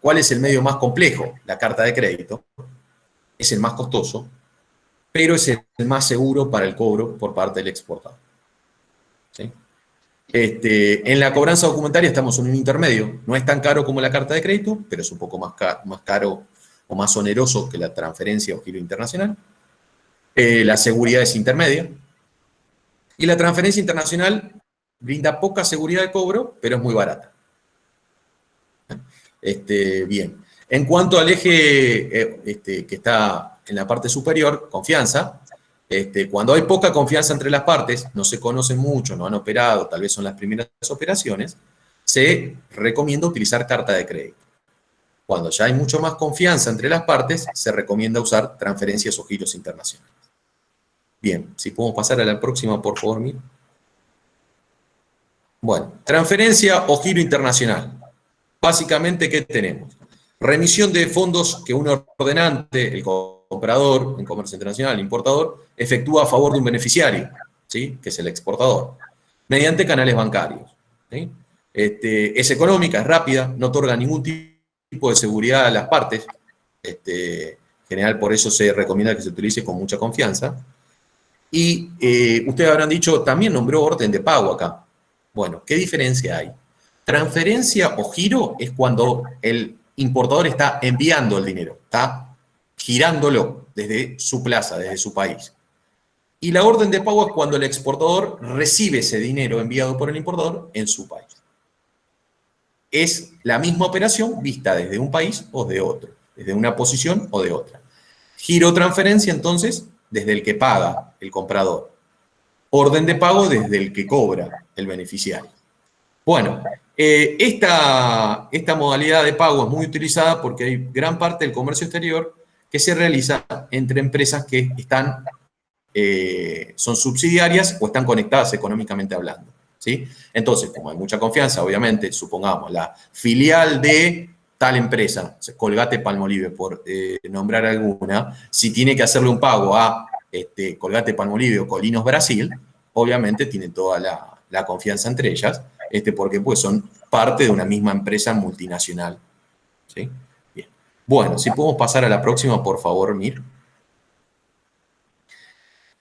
¿cuál es el medio más complejo? La carta de crédito. Es el más costoso, pero es el más seguro para el cobro por parte del exportador. ¿Sí? En la cobranza documentaria estamos en un intermedio. No es tan caro como la carta de crédito, pero es un poco más caro o más oneroso que la transferencia o giro internacional. La seguridad es intermedia. Y la transferencia internacional brinda poca seguridad de cobro, pero es muy barata. Bien. En cuanto al eje que está en la parte superior, confianza, cuando hay poca confianza entre las partes, no se conocen mucho, no han operado, tal vez son las primeras operaciones, se recomienda utilizar carta de crédito. Cuando ya hay mucho más confianza entre las partes, se recomienda usar transferencias o giros internacionales. Bien, si podemos pasar a la próxima, por favor, Mir. Bueno, transferencia o giro internacional. Básicamente, ¿qué tenemos? Remisión de fondos que un ordenante, el comprador, en comercio internacional, el importador, efectúa a favor de un beneficiario, ¿sí? Que es el exportador, mediante canales bancarios, ¿sí? Es económica, es rápida, no otorga ningún tipo de seguridad a las partes. En general, por eso se recomienda que se utilice con mucha confianza. Y ustedes habrán dicho, también nombró orden de pago acá. Bueno, ¿qué diferencia hay? Transferencia o giro es cuando el importador está enviando el dinero, está girándolo desde su plaza, desde su país. Y la orden de pago es cuando el exportador recibe ese dinero enviado por el importador en su país. Es la misma operación vista desde un país o de otro, desde una posición o de otra. Giro transferencia, entonces, desde el que paga el comprador. Orden de pago desde el que cobra el beneficiario. Bueno, esta modalidad de pago es muy utilizada porque hay gran parte del comercio exterior que se realiza entre empresas que están, son subsidiarias o están conectadas económicamente hablando, ¿sí? Entonces, como hay mucha confianza, obviamente, supongamos, la filial de tal empresa, Colgate-Palmolive, por nombrar alguna, si tiene que hacerle un pago a Colgate-Palmolive o Colinos Brasil, obviamente tiene toda la confianza entre ellas, porque pues son parte de una misma empresa multinacional, ¿sí? Bien. Bueno, si podemos pasar a la próxima, por favor, Mir.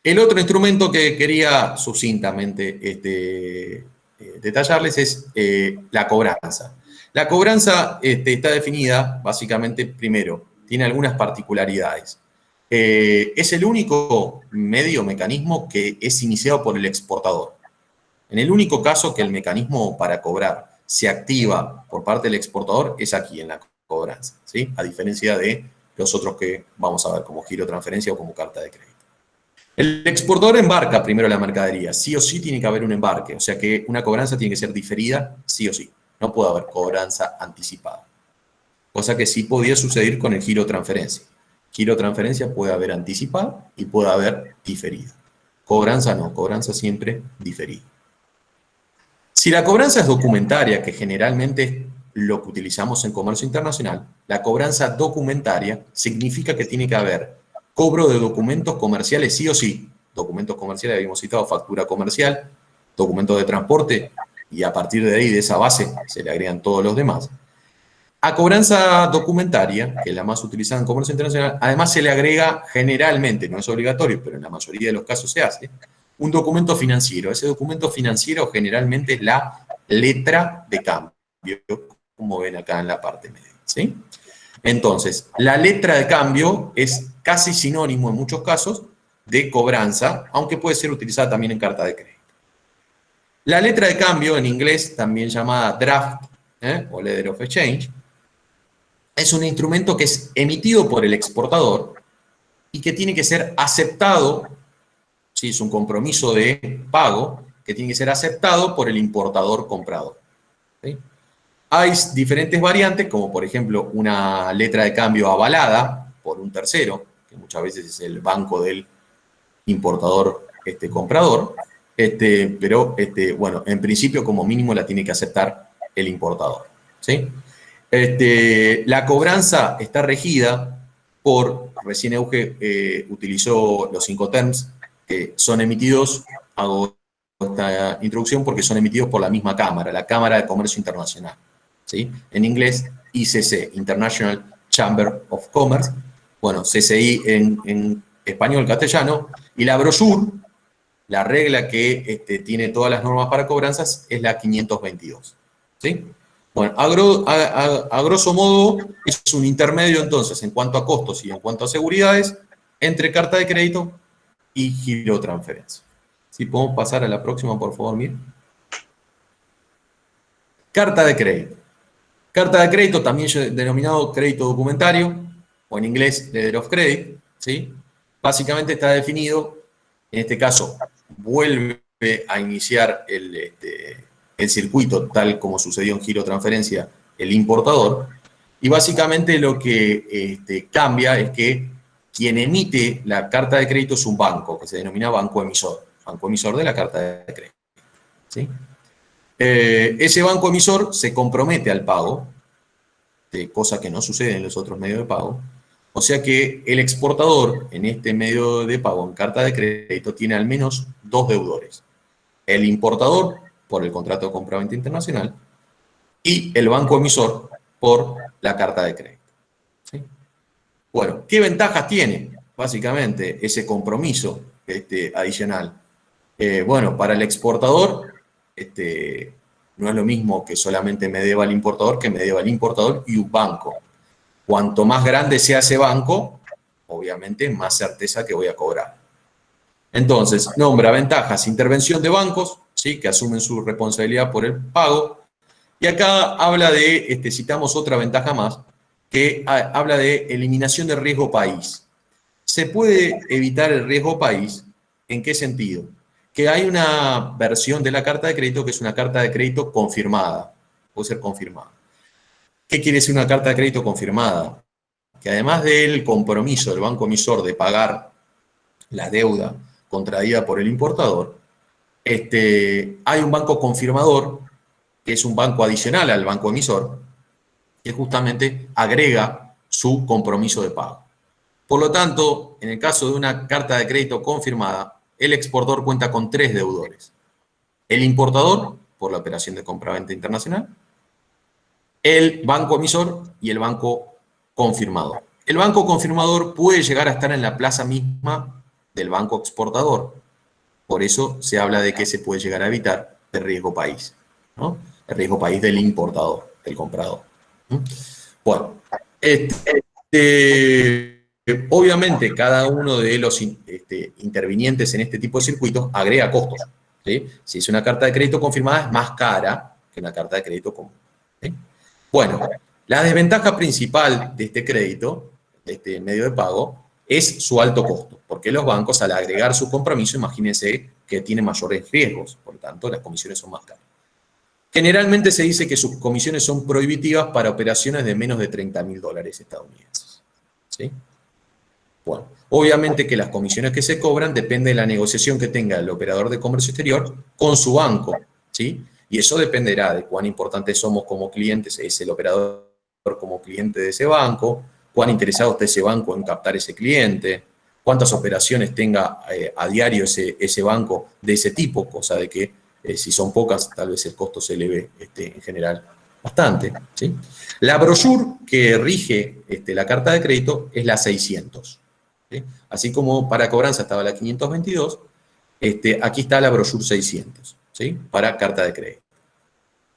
El otro instrumento que quería sucintamente detallarles es la cobranza. La cobranza está definida, básicamente, primero, tiene algunas particularidades. Es el único mecanismo que es iniciado por el exportador. En el único caso que el mecanismo para cobrar se activa por parte del exportador es aquí, en la cobranza, ¿sí? A diferencia de los otros que vamos a ver como giro transferencia o como carta de crédito. El exportador embarca primero la mercadería. Sí o sí tiene que haber un embarque. O sea que una cobranza tiene que ser diferida sí o sí. No puede haber cobranza anticipada. Cosa que sí podía suceder con el giro transferencia. Giro transferencia puede haber anticipada y puede haber diferida. Cobranza no, cobranza siempre diferida. Si la cobranza es documentaria, que generalmente es lo que utilizamos en comercio internacional, la cobranza documentaria significa que tiene que haber cobro de documentos comerciales sí o sí. Documentos comerciales, habíamos citado factura comercial, documentos de transporte, y a partir de ahí, de esa base, se le agregan todos los demás. A cobranza documentaria, que es la más utilizada en comercio internacional, además se le agrega generalmente, no es obligatorio, pero en la mayoría de los casos se hace, un documento financiero. Ese documento financiero generalmente es la letra de cambio, como ven acá en la parte media, ¿sí? Entonces, la letra de cambio es casi sinónimo en muchos casos de cobranza, aunque puede ser utilizada también en carta de crédito. La letra de cambio, en inglés también llamada draft o letter of exchange, es un instrumento que es emitido por el exportador y que tiene que ser aceptado, ¿sí? Es un compromiso de pago que tiene que ser aceptado por el importador comprador, ¿sí? Hay diferentes variantes, como por ejemplo una letra de cambio avalada por un tercero, que muchas veces es el banco del importador comprador, pero bueno, en principio como mínimo la tiene que aceptar el importador, ¿sí? La cobranza está regida por, recién Euge utilizó los Incoterms, que son emitidos, hago esta introducción porque son emitidos por la misma cámara, la Cámara de Comercio Internacional, ¿sí? En inglés, ICC, International Chamber of Commerce, bueno, CCI en español, castellano, y la brochure, la regla que tiene todas las normas para cobranzas, es la 522, ¿sí? Bueno, a grosso modo, es un intermedio entonces en cuanto a costos y en cuanto a seguridades entre carta de crédito y giro transferencia. Si podemos pasar a la próxima, por favor, Mir. Carta de crédito. Carta de crédito, también denominado crédito documentario, o en inglés letter of credit, ¿sí? Básicamente está definido, en este caso, vuelve a iniciar el circuito tal como sucedió en giro transferencia el importador, y básicamente lo que cambia es que quien emite la carta de crédito es un banco, que se denomina banco emisor de la carta de crédito, ¿sí? Ese banco emisor se compromete al pago, cosa que no sucede en los otros medios de pago. O sea que el exportador en este medio de pago, en carta de crédito, tiene al menos dos deudores. El importador, por el contrato de compraventa internacional, y el banco emisor, por la carta de crédito, ¿sí? Bueno, ¿qué ventajas tiene, básicamente, ese compromiso adicional? Bueno, para el exportador, no es lo mismo que solamente me deba el importador, que me deba el importador y un banco. Cuanto más grande sea ese banco, obviamente más certeza que voy a cobrar. Entonces, nombra ventajas, intervención de bancos, ¿sí? Que asumen su responsabilidad por el pago. Y acá habla de, citamos otra ventaja más, que habla de eliminación de riesgo país. ¿Se puede evitar el riesgo país? ¿En qué sentido? Que hay una versión de la carta de crédito que es una carta de crédito confirmada. Puede ser confirmada. ¿Qué quiere decir una carta de crédito confirmada? Que además del compromiso del banco emisor de pagar la deuda contraída por el importador, hay un banco confirmador, que es un banco adicional al banco emisor, que justamente agrega su compromiso de pago. Por lo tanto, en el caso de una carta de crédito confirmada, el exportador cuenta con tres deudores. El importador, por la operación de compraventa internacional, el banco emisor y el banco confirmador. El banco confirmador puede llegar a estar en la plaza misma del banco exportador. Por eso se habla de que se puede llegar a evitar el riesgo país, ¿no? El riesgo país del importador, del comprador. Bueno, obviamente cada uno de los intervinientes en este tipo de circuitos agrega costos, ¿sí? Si es una carta de crédito confirmada es más cara que una carta de crédito común, ¿sí? Bueno, la desventaja principal de este crédito, de este medio de pago, es su alto costo, porque los bancos al agregar su compromiso, imagínense que tienen mayores riesgos, por lo tanto las comisiones son más caras. Generalmente se dice que sus comisiones son prohibitivas para operaciones de menos de $30.000 estadounidenses, ¿sí? Bueno, obviamente que las comisiones que se cobran dependen de la negociación que tenga el operador de comercio exterior con su banco, ¿sí? Y eso dependerá de cuán importantes somos como clientes, es el operador como cliente de ese banco, cuán interesado está ese banco en captar ese cliente, cuántas operaciones tenga a diario ese banco de ese tipo, cosa de que si son pocas, tal vez el costo se eleve en general bastante, ¿sí? La brochure que rige la carta de crédito es la 600, ¿sí? Así como para cobranza estaba la 522, aquí está la brochure 600, ¿sí? Para carta de crédito.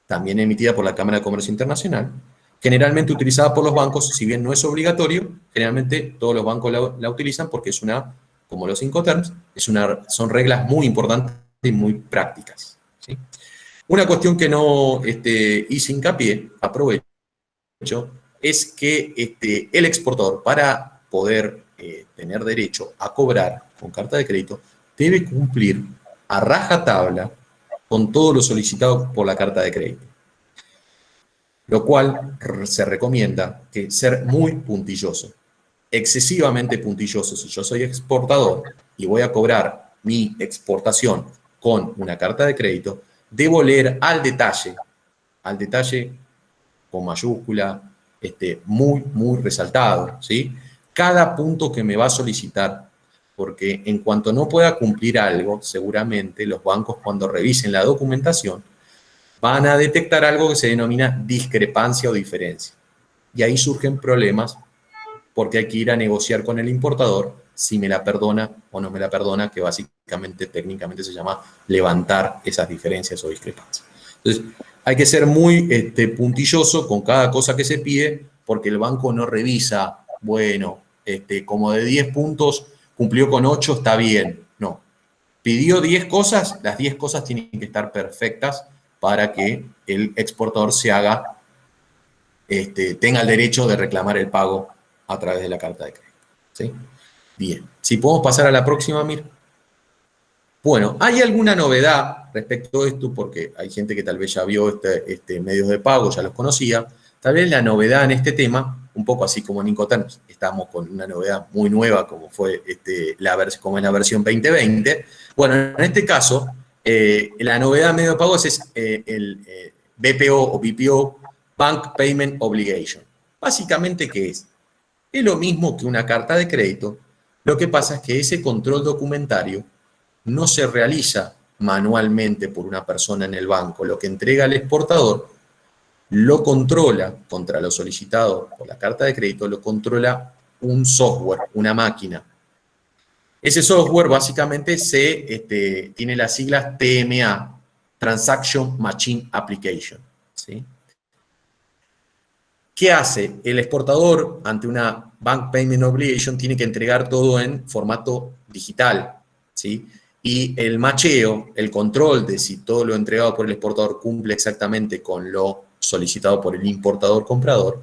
También emitida por la Cámara de Comercio Internacional, generalmente utilizada por los bancos, si bien no es obligatorio, generalmente todos los bancos la utilizan porque es una, como los Incoterms, son reglas muy importantes y muy prácticas, ¿sí? Una cuestión que no hice hincapié, aprovecho, es que el exportador, para poder tener derecho a cobrar con carta de crédito, debe cumplir a rajatabla con todo lo solicitado por la carta de crédito. Lo cual se recomienda que ser muy puntilloso, excesivamente puntilloso. Si yo soy exportador y voy a cobrar mi exportación con una carta de crédito, debo leer al detalle con mayúscula, muy, muy resaltado, ¿sí? Cada punto que me va a solicitar, porque en cuanto no pueda cumplir algo, seguramente los bancos cuando revisen la documentación van a detectar algo que se denomina discrepancia o diferencia. Y ahí surgen problemas porque hay que ir a negociar con el importador si me la perdona o no me la perdona, que básicamente técnicamente se llama levantar esas diferencias o discrepancias. Entonces, hay que ser muy puntilloso con cada cosa que se pide porque el banco no revisa, bueno, como de 10 puntos cumplió con 8, está bien. No. Pidió 10 cosas, las 10 cosas tienen que estar perfectas para que el exportador se haga tenga el derecho de reclamar el pago a través de la carta de crédito. ¿Sí? Bien, si podemos pasar a la próxima, Mir. Bueno, ¿hay alguna novedad respecto a esto? Porque hay gente que tal vez ya vio medios de pago, ya los conocía. Tal vez la novedad en este tema, un poco así como en Incoterm, estamos con una novedad muy nueva como fue como en la versión 2020. Bueno, en este caso, la novedad en medio de pagos es el BPO o BPO, Bank Payment Obligation. Básicamente, ¿qué es? Es lo mismo que una carta de crédito. Lo que pasa es que ese control documentario no se realiza manualmente por una persona en el banco. Lo que entrega el exportador lo controla, contra lo solicitado por la carta de crédito, lo controla un software, una máquina. Ese software básicamente tiene las siglas TMA, Transaction Machine Application. ¿Sí? ¿Qué hace? El exportador, ante una Bank Payment Obligation, tiene que entregar todo en formato digital, ¿sí? Y el macheo, el control de si todo lo entregado por el exportador cumple exactamente con lo solicitado por el importador comprador,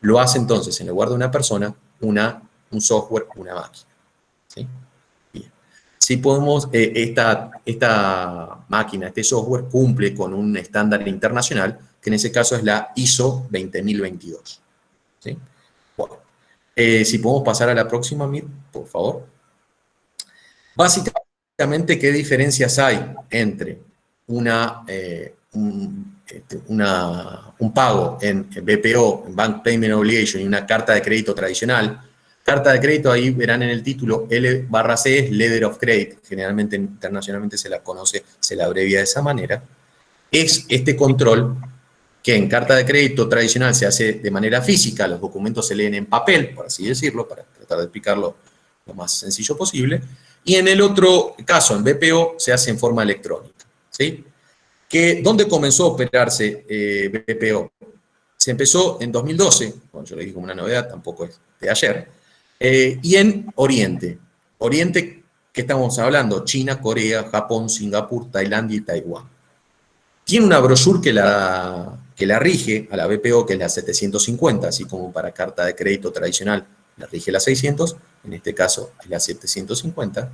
lo hace entonces, en lugar de una persona, un software, una máquina. ¿Sí? Bien. Si podemos, esta máquina, este software, cumple con un estándar internacional, que en ese caso es la ISO 20022. ¿Sí? Bueno, si podemos pasar a la próxima, Mir, por favor. Básicamente, ¿qué diferencias hay entre un pago en BPO, en Bank Payment Obligation, y una carta de crédito tradicional? Carta de crédito, ahí verán en el título, L/C es Letter of Credit, generalmente internacionalmente se la conoce, se la abrevia de esa manera. Es este control que en carta de crédito tradicional se hace de manera física, los documentos se leen en papel, por así decirlo, para tratar de explicarlo lo más sencillo posible, y en el otro caso, en BPO, se hace en forma electrónica. ¿Sí? ¿Dónde comenzó a operarse BPO? Se empezó en 2012, bueno, yo le dije como una novedad, tampoco es de ayer, y en Oriente. Oriente, ¿qué estamos hablando? China, Corea, Japón, Singapur, Tailandia y Taiwán. Tiene una brochure que la rige a la BPO, que es la 750, así como para carta de crédito tradicional la rige la 600, en este caso es la 750,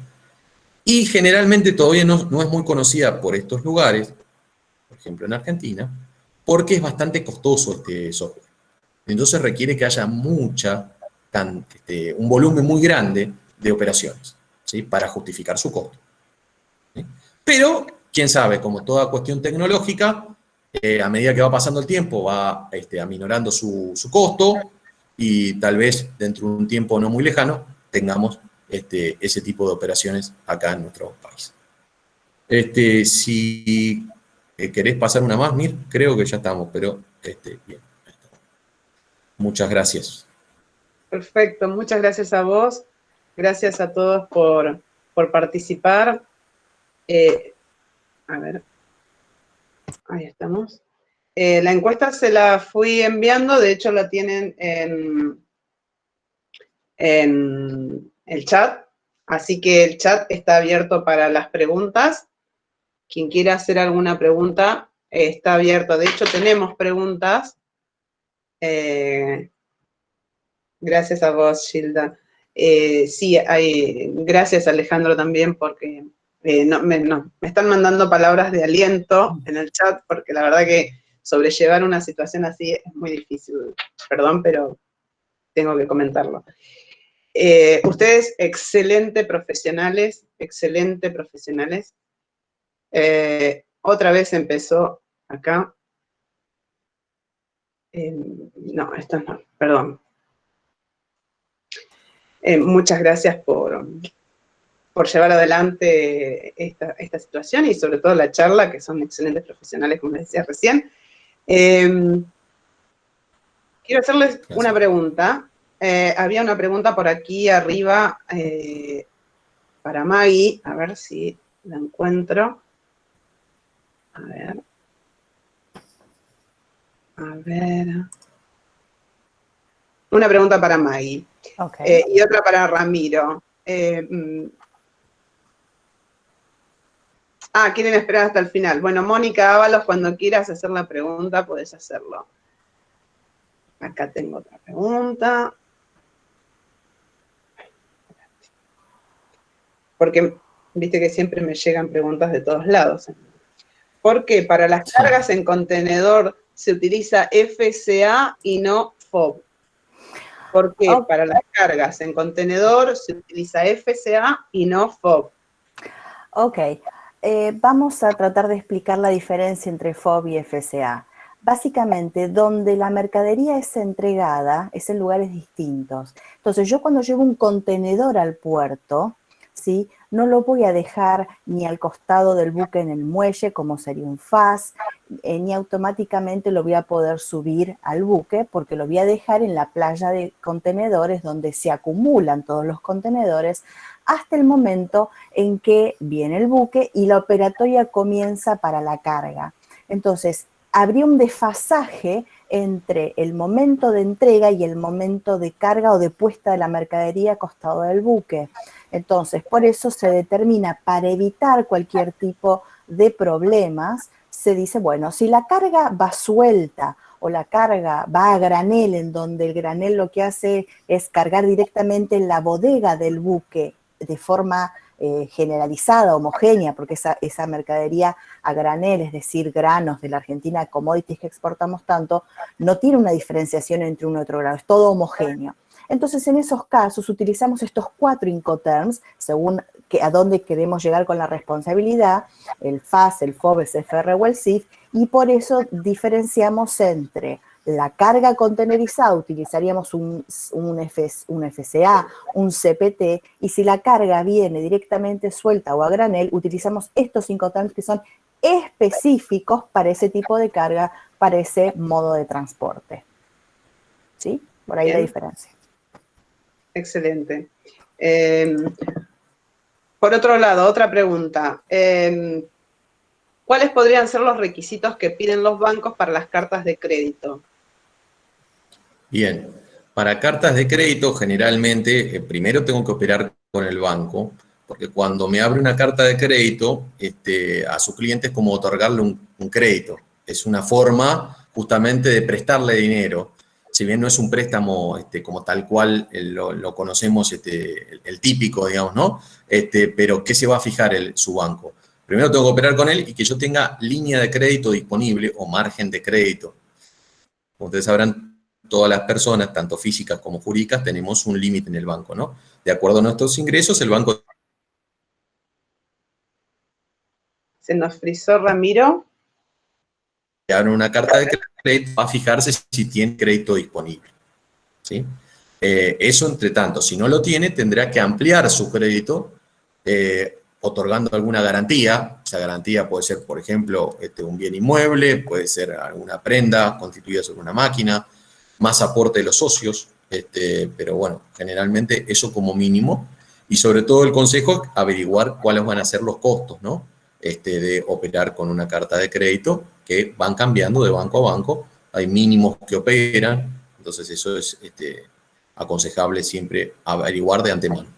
y generalmente todavía no es muy conocida por estos lugares, por ejemplo en Argentina, porque es bastante costoso este software. Entonces requiere que haya un volumen muy grande de operaciones, ¿sí? Para justificar su costo. ¿Sí? Pero, quién sabe, como toda cuestión tecnológica, a medida que va pasando el tiempo va aminorando su costo y tal vez dentro de un tiempo no muy lejano tengamos ese tipo de operaciones acá en nuestro país. Si querés pasar una más, Mir, creo que ya estamos, pero bien. Muchas gracias. Perfecto, muchas gracias a vos. Gracias a todos por participar. A ver, ahí estamos. La encuesta se la fui enviando, de hecho la tienen en el chat, así que el chat está abierto para las preguntas. Quien quiera hacer alguna pregunta, está abierto. De hecho, tenemos preguntas. Gracias a vos, Gilda. Sí, gracias, Alejandro, también, porque me están mandando palabras de aliento en el chat, porque la verdad que sobrellevar una situación así es muy difícil. Perdón, pero tengo que comentarlo. Ustedes, excelente profesionales, excelente profesionales. Otra vez empezó acá. No, esto no, perdón. Muchas gracias por llevar adelante esta situación y sobre todo la charla, que son excelentes profesionales, como les decía recién. Quiero hacerles una pregunta. Había una pregunta por aquí arriba para Maggie, a ver si la encuentro. A ver. Una pregunta para Maggie. Okay. Y otra para Ramiro. Quieren esperar hasta el final. Bueno, Mónica Ábalos, cuando quieras hacer la pregunta, podés hacerlo. Acá tengo otra pregunta. Porque viste que siempre me llegan preguntas de todos lados. ¿Por qué para las cargas en contenedor se utiliza FCA y no FOB? ¿Por qué para las cargas en contenedor se utiliza FCA y no FOB? Ok, vamos a tratar de explicar la diferencia entre FOB y FCA. Básicamente, donde la mercadería es entregada es en lugares distintos. Entonces, yo cuando llevo un contenedor al puerto, ¿sí?, no lo voy a dejar ni al costado del buque en el muelle, como sería un FAS, ni automáticamente lo voy a poder subir al buque, porque lo voy a dejar en la playa de contenedores donde se acumulan todos los contenedores hasta el momento en que viene el buque y la operatoria comienza para la carga. Entonces, habría un desfasaje entre el momento de entrega y el momento de carga o de puesta de la mercadería a costado del buque. Entonces, por eso se determina, para evitar cualquier tipo de problemas, se dice, bueno, si la carga va suelta o la carga va a granel, en donde el granel lo que hace es cargar directamente en la bodega del buque de forma generalizada, homogénea, porque esa mercadería a granel, es decir, granos de la Argentina, commodities que exportamos tanto, no tiene una diferenciación entre uno y otro grano, es todo homogéneo. Entonces, en esos casos, utilizamos estos 4 Incoterms, según a dónde queremos llegar con la responsabilidad, el FAS, el FOB, el CFR o el CIF, y por eso diferenciamos entre la carga contenerizada, utilizaríamos un FCA, un CPT, y si la carga viene directamente suelta o a granel, utilizamos estos Incoterms que son específicos para ese tipo de carga, para ese modo de transporte. ¿Sí? Por ahí la diferencia. Excelente. Por otro lado, otra pregunta. ¿Cuáles podrían ser los requisitos que piden los bancos para las cartas de crédito? Bien, para cartas de crédito generalmente primero tengo que operar con el banco, porque cuando me abre una carta de crédito, a su cliente es como otorgarle un crédito. Es una forma justamente de prestarle dinero. Si bien no es un préstamo como tal cual lo conocemos, el típico, digamos, ¿no? Pero ¿qué se va a fijar su banco? Primero tengo que operar con él y que yo tenga línea de crédito disponible o margen de crédito. Como ustedes sabrán, todas las personas, tanto físicas como jurídicas, tenemos un límite en el banco, ¿no? De acuerdo a nuestros ingresos, el banco... Se nos frizó Ramiro. Abre una carta de crédito, va a fijarse si tiene crédito disponible, ¿sí? Eso, entre tanto, si no lo tiene, tendrá que ampliar su crédito otorgando alguna garantía. Esa garantía puede ser, por ejemplo, un bien inmueble, puede ser alguna prenda constituida sobre una máquina, más aporte de los socios, pero bueno, generalmente eso como mínimo. Y sobre todo el consejo, averiguar cuáles van a ser los costos, ¿no? De operar con una carta de crédito, que van cambiando de banco a banco. Hay mínimos que operan, entonces eso es aconsejable siempre averiguar de antemano.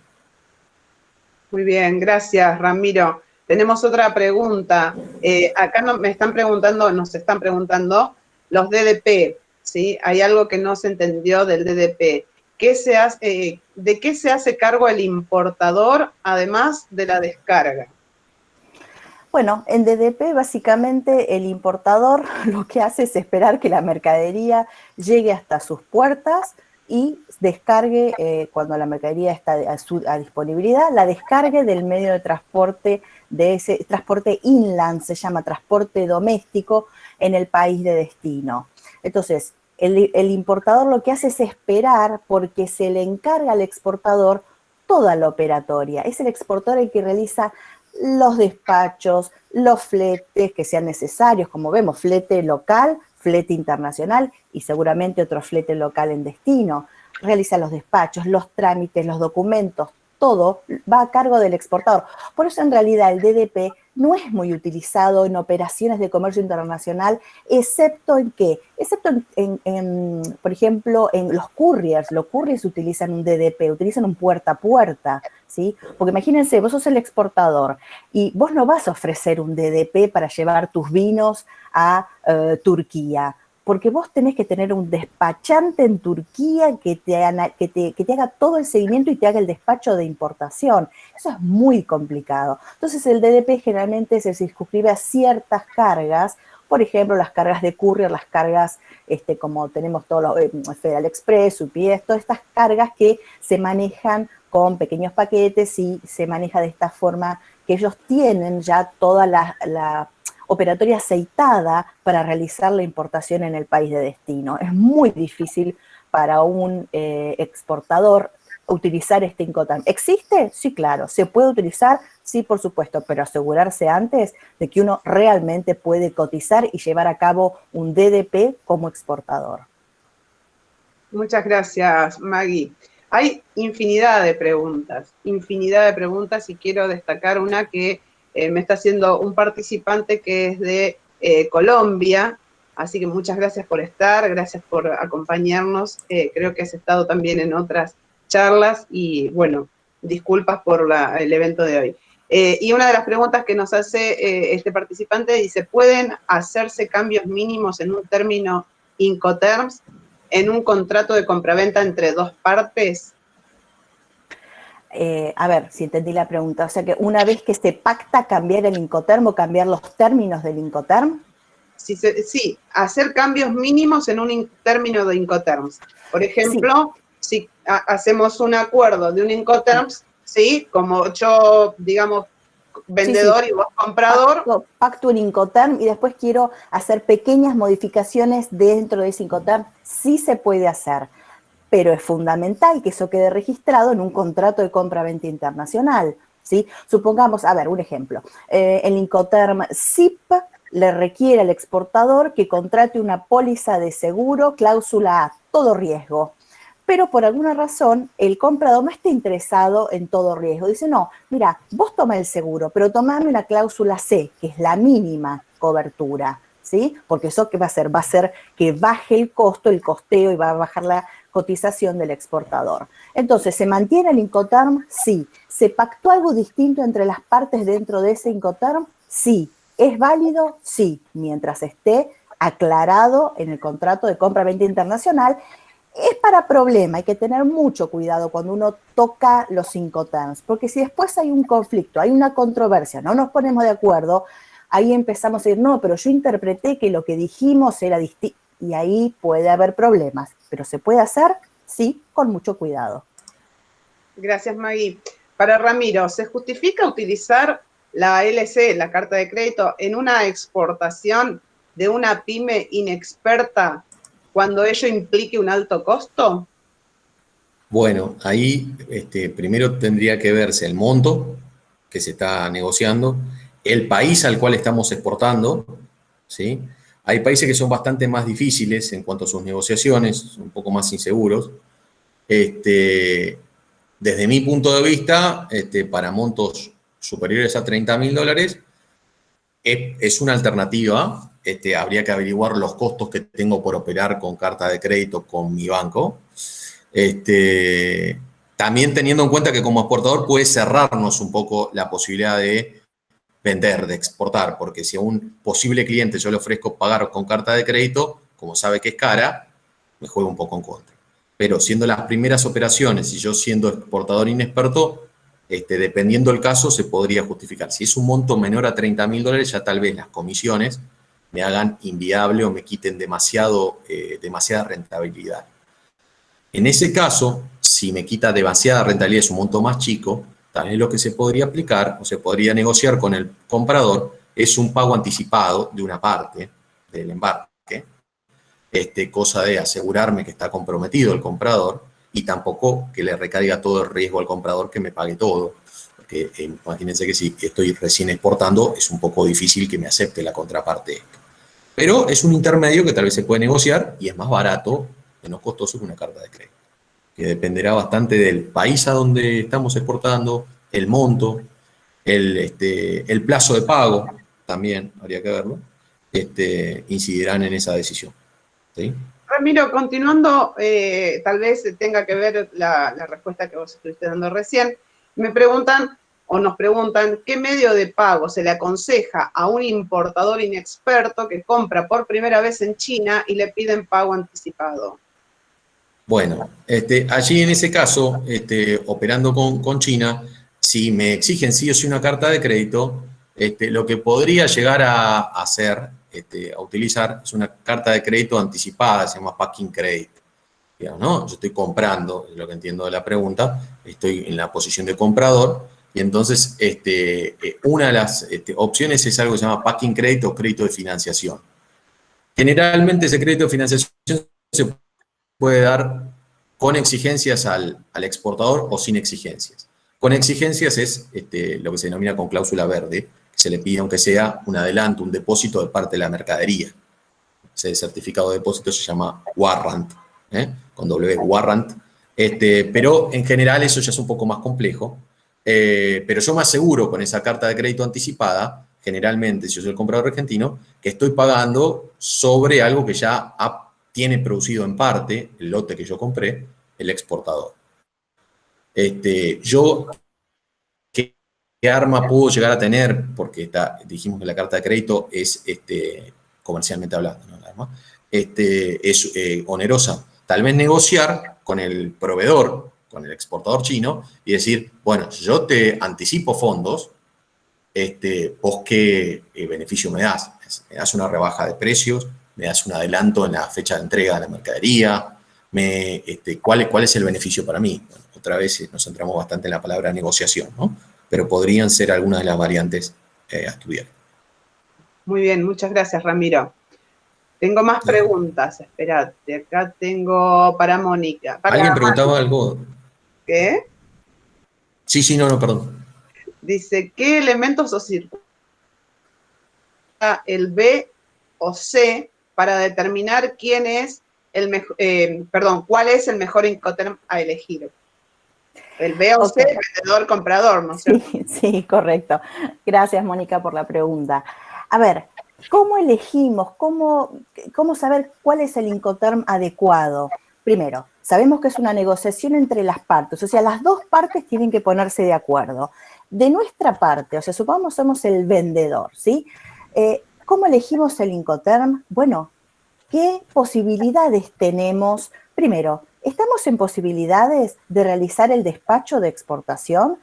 Muy bien, gracias, Ramiro. Tenemos otra pregunta. Acá nos están preguntando los DDP, ¿sí? Hay algo que no se entendió del DDP. ¿De qué se hace cargo el importador, además de la descarga? Bueno, en DDP básicamente el importador lo que hace es esperar que la mercadería llegue hasta sus puertas y descargue, cuando la mercadería está a disponibilidad, la descargue del medio de transporte, de ese transporte inland, se llama transporte doméstico, en el país de destino. Entonces, el importador lo que hace es esperar, porque se le encarga al exportador toda la operatoria. Es el exportador el que realiza los despachos, los fletes que sean necesarios, como vemos, flete local, flete internacional y seguramente otro flete local en destino. Realiza los despachos, los trámites, los documentos, todo va a cargo del exportador. Por eso en realidad el DDP no es muy utilizado en operaciones de comercio internacional, excepto en qué, excepto por ejemplo, en los couriers. Los couriers utilizan un DDP, utilizan un puerta a puerta, ¿sí? Porque imagínense, vos sos el exportador y vos no vas a ofrecer un DDP para llevar tus vinos a Turquía. porque vos tenés que tener un despachante en Turquía que te haga todo el seguimiento y te haga el despacho de importación. Eso es muy complicado. Entonces el DDP generalmente se circunscribe a ciertas cargas, por ejemplo, las cargas de courier, las cargas como tenemos todos los Federal Express, UPS, todas estas cargas que se manejan con pequeños paquetes y se maneja de esta forma que ellos tienen ya toda la operatoria aceitada para realizar la importación en el país de destino. Es muy difícil para un exportador utilizar este Incoterm. ¿Existe? Sí, claro. ¿Se puede utilizar? Sí, por supuesto, pero asegurarse antes de que uno realmente puede cotizar y llevar a cabo un DDP como exportador. Muchas gracias, Maggie. Hay infinidad de preguntas, y quiero destacar una que me está haciendo un participante que es de Colombia, así que muchas gracias por estar, gracias por acompañarnos, creo que has estado también en otras charlas y bueno, disculpas por el evento de hoy. Y una de las preguntas que nos hace este participante dice, ¿pueden hacerse cambios mínimos en un término Incoterms en un contrato de compraventa entre dos partes? A ver, si entendí la pregunta. O sea que una vez que se pacta cambiar el Incoterm o cambiar los términos del Incoterm. Sí, hacer cambios mínimos en un término de Incoterms. Por ejemplo, sí. Si hacemos un acuerdo de un Incoterms, ¿sí? Como yo, digamos, vendedor y vos comprador. Pacto en Incoterm y después quiero hacer pequeñas modificaciones dentro de ese Incoterm. Sí se puede hacer, pero es fundamental que eso quede registrado en un contrato de compra-venta internacional, ¿sí? Supongamos, a ver, un ejemplo. El Incoterm SIP le requiere al exportador que contrate una póliza de seguro, cláusula A, todo riesgo. Pero por alguna razón el comprador no está interesado en todo riesgo. Dice, no, mira, vos toma el seguro, pero tomame una cláusula C, que es la mínima cobertura, ¿sí? Porque eso ¿qué va a hacer? Va a hacer que baje el costo, el costeo y va a bajar la cotización del exportador. Entonces, ¿se mantiene el Incoterm? Sí. ¿Se pactó algo distinto entre las partes dentro de ese Incoterm? Sí. ¿Es válido? Sí, mientras esté aclarado en el contrato de compra-venta internacional. Es para problema, hay que tener mucho cuidado cuando uno toca los Incoterms, porque si después hay un conflicto, hay una controversia, no nos ponemos de acuerdo, ahí empezamos a decir, no, pero yo interpreté que lo que dijimos era distinto, y ahí puede haber problemas, pero ¿se puede hacer? Sí, con mucho cuidado. Gracias, Maggie. Para Ramiro, ¿se justifica utilizar la LC, la carta de crédito, en una exportación de una pyme inexperta cuando ello implique un alto costo? Bueno, ahí primero tendría que verse el monto que se está negociando, el país al cual estamos exportando, ¿sí? Hay países que son bastante más difíciles en cuanto a sus negociaciones, un poco más inseguros. Desde mi punto de vista, para montos superiores a $30.000, es una alternativa. Habría que averiguar los costos que tengo por operar con carta de crédito con mi banco. También teniendo en cuenta que como exportador puede cerrarnos un poco la posibilidad de vender, de exportar, porque si a un posible cliente yo le ofrezco pagar con carta de crédito, como sabe que es cara, me juega un poco en contra. Pero siendo las primeras operaciones y yo siendo exportador inexperto, dependiendo del caso, se podría justificar. Si es un monto menor a $30.000, ya tal vez las comisiones me hagan inviable o me quiten demasiada rentabilidad. En ese caso, si me quita demasiada rentabilidad, es un monto más chico, tal vez lo que se podría aplicar o se podría negociar con el comprador es un pago anticipado de una parte del embarque, cosa de asegurarme que está comprometido el comprador y tampoco que le recaiga todo el riesgo al comprador que me pague todo. Porque imagínense que si estoy recién exportando, es un poco difícil que me acepte la contraparte esto. Pero es un intermedio que tal vez se puede negociar y es más barato, menos costoso que una carta de crédito, que dependerá bastante del país a donde estamos exportando, el monto, el plazo de pago, también habría que verlo, incidirán en esa decisión. ¿Sí? Ramiro, continuando, tal vez tenga que ver la respuesta que vos estuviste dando recién. Me preguntan, o nos preguntan qué medio de pago se le aconseja a un importador inexperto que compra por primera vez en China y le piden pago anticipado. Bueno, allí en ese caso, operando con China, si me exigen sí o sí una carta de crédito, lo que podría llegar a hacer, a utilizar, es una carta de crédito anticipada, se llama packing credit. Digamos, ¿no? Yo estoy comprando, es lo que entiendo de la pregunta, estoy en la posición de comprador, y entonces una de las opciones es algo que se llama packing credit o crédito de financiación. Generalmente ese crédito de financiación se puede dar con exigencias al exportador o sin exigencias. Con exigencias es lo que se denomina con cláusula verde, que se le pide aunque sea un adelanto, un depósito de parte de la mercadería. Ese certificado de depósito se llama warrant, con W, warrant. Pero en general eso ya es un poco más complejo. Pero yo me aseguro con esa carta de crédito anticipada, generalmente, si yo soy el comprador argentino, que estoy pagando sobre algo que ya tiene producido en parte, el lote que yo compré, el exportador. Yo, ¿qué arma puedo llegar a tener? Porque dijimos que la carta de crédito es comercialmente hablando, ¿no? Además, es onerosa. Tal vez negociar con el proveedor, con el exportador chino, y decir, bueno, yo te anticipo fondos, ¿vos qué beneficio me das? ¿Me das una rebaja de precios? ¿Me das un adelanto en la fecha de entrega de la mercadería? ¿Cuál es el beneficio para mí? Bueno, otra vez nos centramos bastante en la palabra negociación, ¿no? Pero podrían ser algunas de las variantes a estudiar. Muy bien, muchas gracias, Ramiro. Tengo más preguntas, esperate. Acá tengo para Mónica. ¿Alguien preguntaba algo? ¿Qué? Sí, no, perdón. Dice, ¿qué elementos o circuitos el B o C para determinar quién es cuál es el mejor Incoterm a elegir? El B o C, vendedor-comprador, ¿no es cierto? Sí, correcto. Gracias, Mónica, por la pregunta. A ver, ¿cómo elegimos? ¿Cómo saber cuál es el Incoterm adecuado? Primero, sabemos que es una negociación entre las partes, o sea, las dos partes tienen que ponerse de acuerdo. De nuestra parte, o sea, supongamos somos el vendedor, ¿sí? ¿Cómo elegimos el Incoterm? Bueno, ¿qué posibilidades tenemos? Primero, ¿estamos en posibilidades de realizar el despacho de exportación?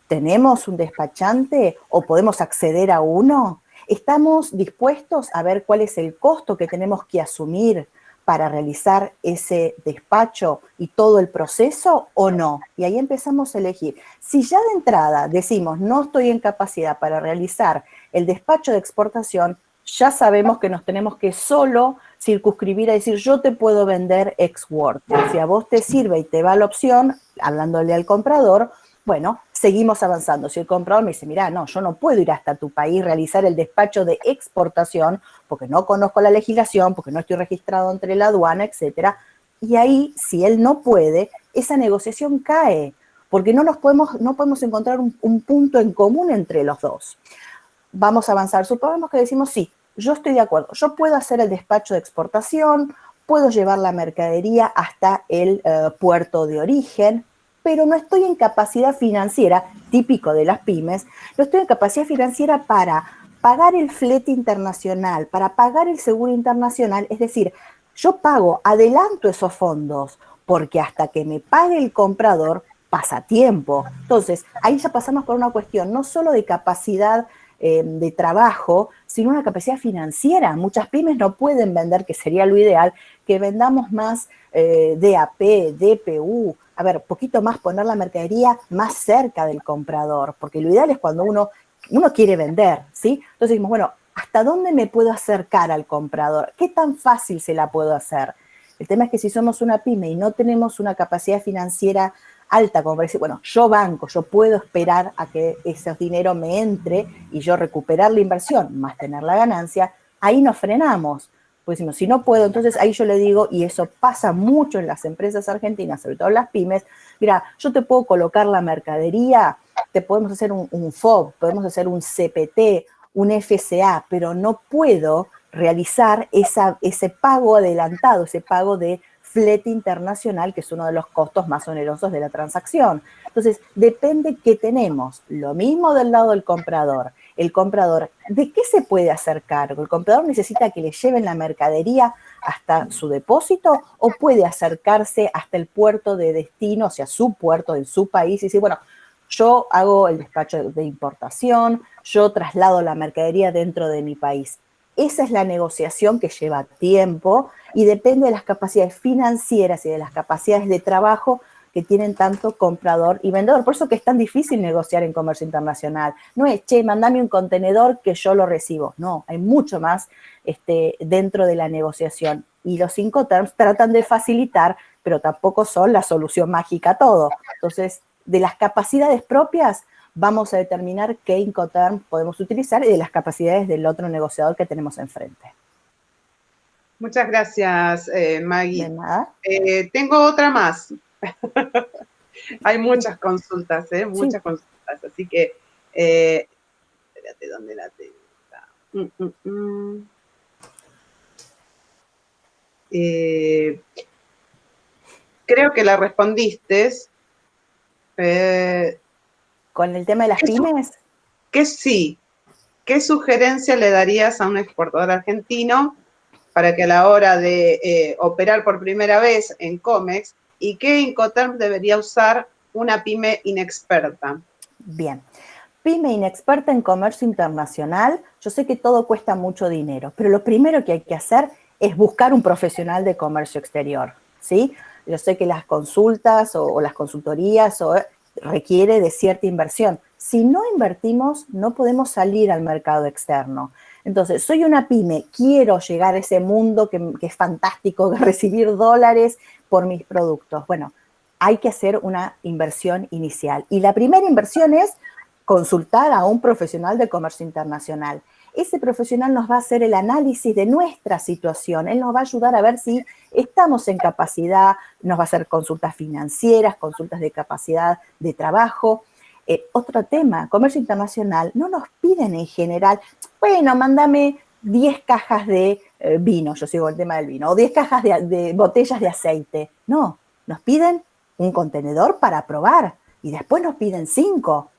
¿Tenemos un despachante o podemos acceder a uno? ¿Estamos dispuestos a ver cuál es el costo que tenemos que asumir para realizar ese despacho y todo el proceso o no? Y ahí empezamos a elegir. Si ya de entrada decimos no estoy en capacidad para realizar el despacho de exportación, ya sabemos que nos tenemos que solo circunscribir a decir yo te puedo vender ex-work. Si a vos te sirve y te va la opción, hablándole al comprador, bueno, seguimos avanzando. Si el comprador me dice, mira, no, yo no puedo ir hasta tu país, realizar el despacho de exportación, porque no conozco la legislación, porque no estoy registrado entre la aduana, etcétera. Y ahí, si él no puede, esa negociación cae, porque no podemos encontrar un punto en común entre los dos. Vamos a avanzar. Supongamos que decimos, sí, yo estoy de acuerdo, yo puedo hacer el despacho de exportación, puedo llevar la mercadería hasta el puerto de origen, pero no estoy en capacidad financiera, típico de las pymes, no estoy en capacidad financiera para pagar el flete internacional, para pagar el seguro internacional, es decir, yo adelanto esos fondos, porque hasta que me pague el comprador pasa tiempo. Entonces, ahí ya pasamos por una cuestión no solo de capacidad de trabajo, sino una capacidad financiera. Muchas pymes no pueden vender, que sería lo ideal, que vendamos más DAP, DPU, a ver, poquito más poner la mercadería más cerca del comprador, porque lo ideal es cuando uno quiere vender, ¿sí? Entonces decimos, bueno, ¿hasta dónde me puedo acercar al comprador? ¿Qué tan fácil se la puedo hacer? El tema es que si somos una pyme y no tenemos una capacidad financiera alta, como para decir, bueno, yo banco, yo puedo esperar a que ese dinero me entre y yo recuperar la inversión más tener la ganancia, ahí nos frenamos. Pues decimos, si no puedo, entonces ahí yo le digo, y eso pasa mucho en las empresas argentinas, sobre todo en las pymes, mira, yo te puedo colocar la mercadería, te podemos hacer un FOB, podemos hacer un CPT, un FCA, pero no puedo realizar ese pago adelantado, ese pago de flete internacional, que es uno de los costos más onerosos de la transacción. Entonces, depende qué tenemos. Lo mismo del lado del comprador. El comprador, ¿de qué se puede hacer cargo? ¿El comprador necesita que le lleven la mercadería hasta su depósito o puede acercarse hasta el puerto de destino, o sea, su puerto en su país y decir, bueno, yo hago el despacho de importación, yo traslado la mercadería dentro de mi país? Esa es la negociación que lleva tiempo y depende de las capacidades financieras y de las capacidades de trabajo que tienen tanto comprador y vendedor. Por eso que es tan difícil negociar en comercio internacional. No es, che, mandame un contenedor que yo lo recibo. No, hay mucho más dentro de la negociación. Y los Incoterms tratan de facilitar, pero tampoco son la solución mágica a todo. Entonces, de las capacidades propias, vamos a determinar qué Incoterm podemos utilizar y de las capacidades del otro negociador que tenemos enfrente. Muchas gracias, Maggie. De nada. Tengo otra más. Hay muchas consultas, muchas Sí. consultas, así que, espérate, ¿dónde la tengo? Creo que la respondiste. ¿Con el tema de las pymes? Que sí. ¿Qué sugerencia le darías a un exportador argentino para que a la hora de operar por primera vez en COMEX, y qué Incoterm debería usar una pyme inexperta? Bien. Pyme inexperta en comercio internacional, yo sé que todo cuesta mucho dinero, pero lo primero que hay que hacer es buscar un profesional de comercio exterior, ¿sí? Yo sé que las consultas o las consultorías requiere de cierta inversión. Si no invertimos, no podemos salir al mercado externo. Entonces, soy una pyme, quiero llegar a ese mundo que es fantástico, de recibir dólares por mis productos. Bueno, hay que hacer una inversión inicial. Y la primera inversión es consultar a un profesional de comercio internacional. Ese profesional nos va a hacer el análisis de nuestra situación. Él nos va a ayudar a ver si estamos en capacidad, nos va a hacer consultas financieras, consultas de capacidad de trabajo. Otro tema, comercio internacional, no nos piden en general, bueno, mándame 10 cajas de vino, yo sigo el tema del vino, o 10 cajas de botellas de aceite. No, nos piden un contenedor para probar y después nos piden 5.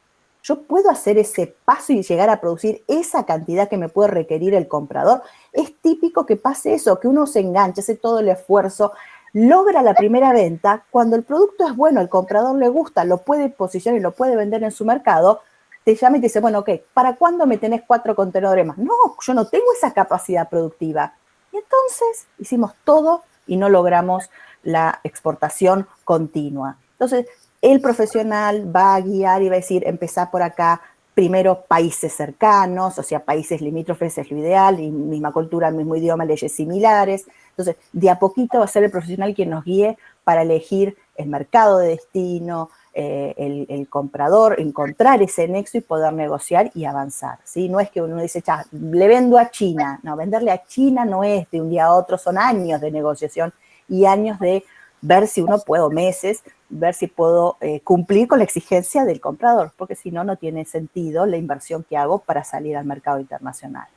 Yo puedo hacer ese paso y llegar a producir esa cantidad que me puede requerir el comprador. Es típico que pase eso, que uno se enganche, hace todo el esfuerzo, logra la primera venta. Cuando el producto es bueno, el comprador le gusta, lo puede posicionar y lo puede vender en su mercado, te llama y te dice, bueno, ok, ¿para cuándo me tenés 4 contenedores más? No, yo no tengo esa capacidad productiva. Y entonces hicimos todo y no logramos la exportación continua. Entonces, el profesional va a guiar y va a decir, empezá por acá, primero países cercanos, o sea, países limítrofes es lo ideal, y misma cultura, mismo idioma, leyes similares. Entonces, de a poquito va a ser el profesional quien nos guíe para elegir el mercado de destino, el comprador, encontrar ese nexo y poder negociar y avanzar, ¿sí? No es que uno dice, le vendo a China. No, venderle a China no es de un día a otro, son años de negociación y años de ver si uno puede, meses, ver si puedo cumplir con la exigencia del comprador, porque si no, no tiene sentido la inversión que hago para salir al mercado internacional.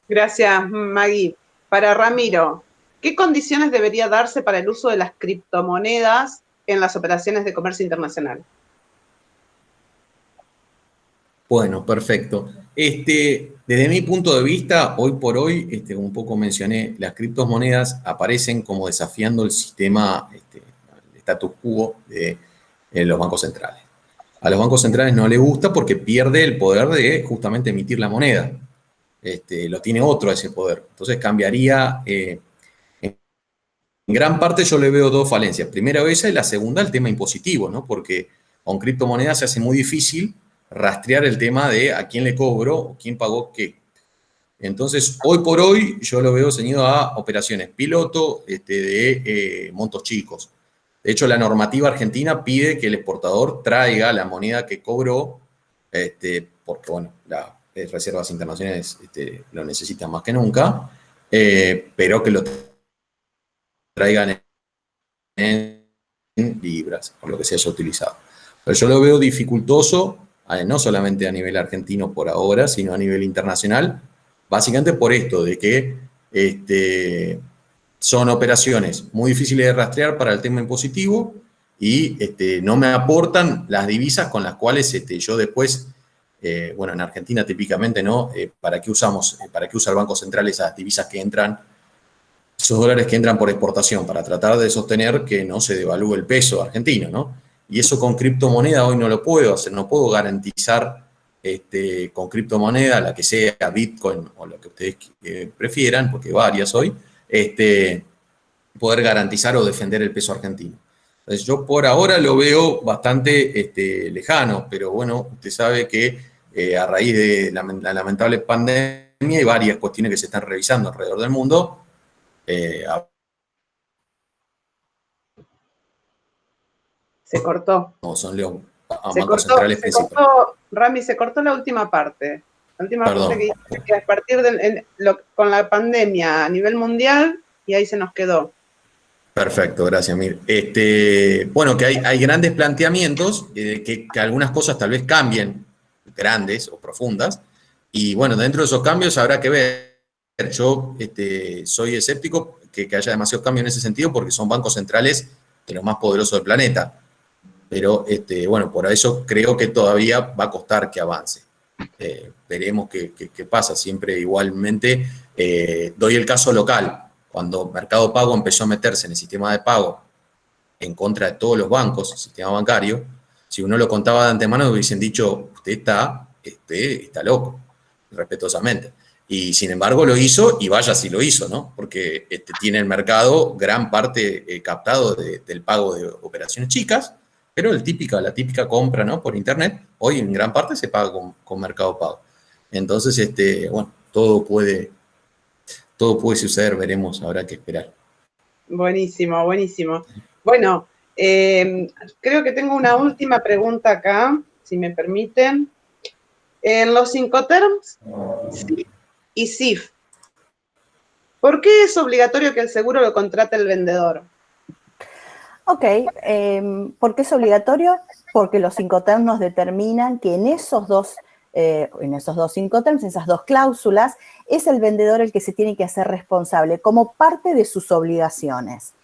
Gracias, Maggie. Para Ramiro, ¿qué condiciones debería darse para el uso de las criptomonedas en las operaciones de comercio internacional? Bueno, perfecto. Desde mi punto de vista, hoy por hoy, un poco mencioné, las criptomonedas aparecen como desafiando el sistema, el status quo de los bancos centrales. A los bancos centrales no les gusta porque pierde el poder de justamente emitir la moneda. Lo tiene otro ese poder. Entonces cambiaría, en gran parte yo le veo dos falencias. Primero esa y la segunda el tema impositivo, ¿no? Porque con criptomonedas se hace muy difícil rastrear el tema de a quién le cobro o quién pagó qué. Entonces, hoy por hoy yo lo veo ceñido a operaciones piloto de montos chicos. De hecho, la normativa argentina pide que el exportador traiga la moneda que cobró, porque, bueno, las reservas internacionales lo necesitan más que nunca, pero que lo traigan en libras, o lo que se haya utilizado. Pero yo lo veo dificultoso, no solamente a nivel argentino por ahora, sino a nivel internacional, básicamente por esto, de que son operaciones muy difíciles de rastrear para el tema impositivo y no me aportan las divisas con las cuales yo después, bueno, en Argentina típicamente, ¿no? ¿Para qué usa el Banco Central esas divisas que entran, esos dólares que entran por exportación? Para tratar de sostener que no se devalúe el peso argentino, ¿no? Y eso con criptomoneda hoy no lo puedo hacer, no puedo garantizar con criptomoneda, la que sea, Bitcoin o lo que ustedes prefieran, porque varias hoy, poder garantizar o defender el peso argentino. Entonces yo por ahora lo veo bastante lejano, pero bueno, usted sabe que a raíz de la lamentable pandemia hay varias cuestiones que se están revisando alrededor del mundo. Se cortó. Son los Se bancos cortó, centrales principales. Rami, se cortó la última parte. La última Perdón. parte que dice que a partir con la pandemia a nivel mundial, y ahí se nos quedó. Perfecto, gracias, Mir. Bueno, que hay grandes planteamientos, que algunas cosas tal vez cambien, grandes o profundas, y bueno, dentro de esos cambios habrá que ver. Yo soy escéptico que haya demasiados cambios en ese sentido, porque son bancos centrales de los más poderosos del planeta. Pero bueno, por eso creo que todavía va a costar que avance. Veremos qué pasa. Siempre igualmente doy el caso local. Cuando Mercado Pago empezó a meterse en el sistema de pago en contra de todos los bancos, el sistema bancario, si uno lo contaba de antemano, hubiesen dicho, usted está loco, respetuosamente. Y sin embargo lo hizo, y vaya si lo hizo, ¿no? Porque tiene el mercado gran parte captado del pago de operaciones chicas, pero la típica compra, ¿no? Por internet, hoy en gran parte se paga con Mercado Pago. Entonces, bueno, todo puede suceder, veremos, habrá que esperar. Buenísimo, buenísimo. Bueno, creo que tengo una última pregunta acá, si me permiten. En los Incoterms y CIF, ¿por qué es obligatorio que el seguro lo contrate el vendedor? Ok, ¿por qué es obligatorio? Porque los Incoterms nos determinan que en esos dos Incoterms, en esas dos cláusulas, es el vendedor el que se tiene que hacer responsable como parte de sus obligaciones.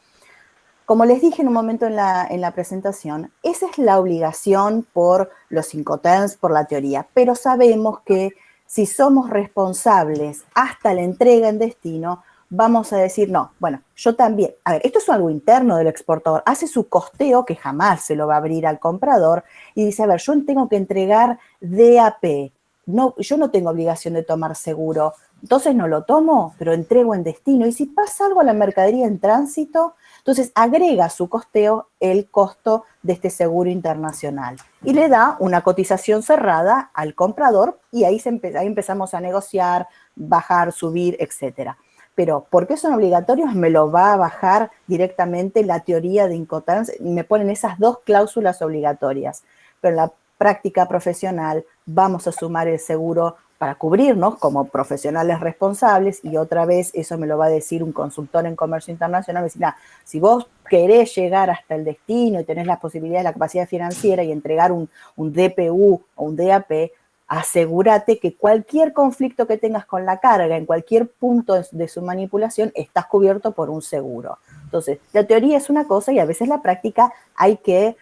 Como les dije en un momento en la presentación, esa es la obligación por los Incoterms, por la teoría, pero sabemos que si somos responsables hasta la entrega en destino, vamos a decir, no, bueno, yo también, a ver, esto es algo interno del exportador, hace su costeo que jamás se lo va a abrir al comprador y dice, a ver, yo tengo que entregar DAP, no, yo no tengo obligación de tomar seguro, entonces no lo tomo, pero entrego en destino, y si pasa algo a la mercadería en tránsito, entonces agrega a su costeo el costo de este seguro internacional y le da una cotización cerrada al comprador y ahí empezamos a negociar, bajar, subir, etcétera. Pero ¿por qué son obligatorios? Me lo va a bajar directamente la teoría de Incoterms, me ponen esas dos cláusulas obligatorias. Pero en la práctica profesional vamos a sumar el seguro para cubrirnos como profesionales responsables, y otra vez eso me lo va a decir un consultor en comercio internacional, me dice, si vos querés llegar hasta el destino y tenés las posibilidades, la capacidad financiera y entregar un DPU o un DAP, asegúrate que cualquier conflicto que tengas con la carga, en cualquier punto de su manipulación, estás cubierto por un seguro. Entonces, la teoría es una cosa y a veces la práctica hay que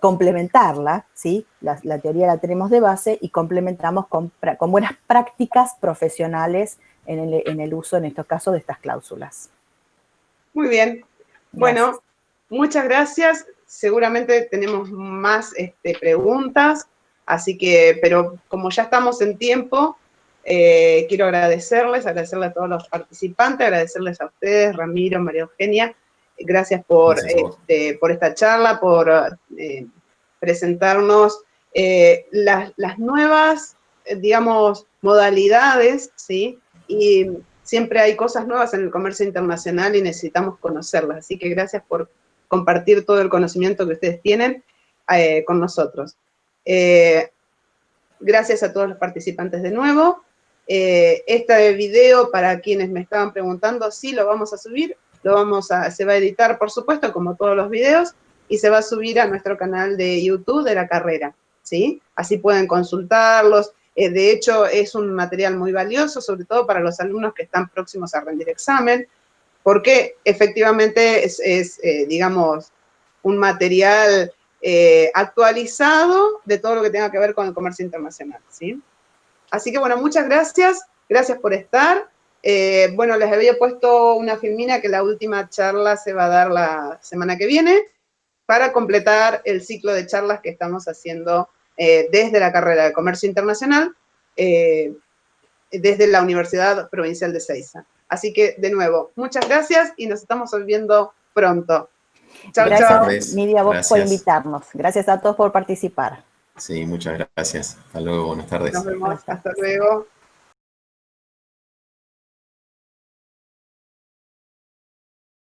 complementarla, ¿sí? La teoría la tenemos de base y complementamos con buenas prácticas profesionales en el uso, en estos casos, de estas cláusulas. Muy bien. Gracias. Bueno, muchas gracias. Seguramente tenemos más preguntas, así que, pero como ya estamos en tiempo, quiero agradecerles a todos los participantes, agradecerles a ustedes, Ramiro, María Eugenia. Gracias por esta charla, por presentarnos las nuevas, digamos, modalidades, ¿sí? Y siempre hay cosas nuevas en el comercio internacional y necesitamos conocerlas. Así que gracias por compartir todo el conocimiento que ustedes tienen con nosotros. Gracias a todos los participantes de nuevo. Este video, para quienes me estaban preguntando, sí lo vamos a subir. Se va a editar, por supuesto, como todos los videos, y se va a subir a nuestro canal de YouTube de la carrera, ¿sí? Así pueden consultarlos. De hecho, es un material muy valioso, sobre todo para los alumnos que están próximos a rendir examen. porque efectivamente es digamos, un material actualizado de todo lo que tenga que ver con el comercio internacional, ¿sí? Así que, bueno, muchas gracias por estar. Bueno, les había puesto una filmina que la última charla se va a dar la semana que viene para completar el ciclo de charlas que estamos haciendo desde la carrera de Comercio Internacional, desde la Universidad Provincial de Seiza. Así que, de nuevo, muchas gracias y nos estamos viendo pronto. Chao, chao. Gracias, Nidia, a vos por invitarnos. Gracias a todos por participar. Sí, muchas gracias. Hasta luego, buenas tardes. Nos vemos, hasta luego.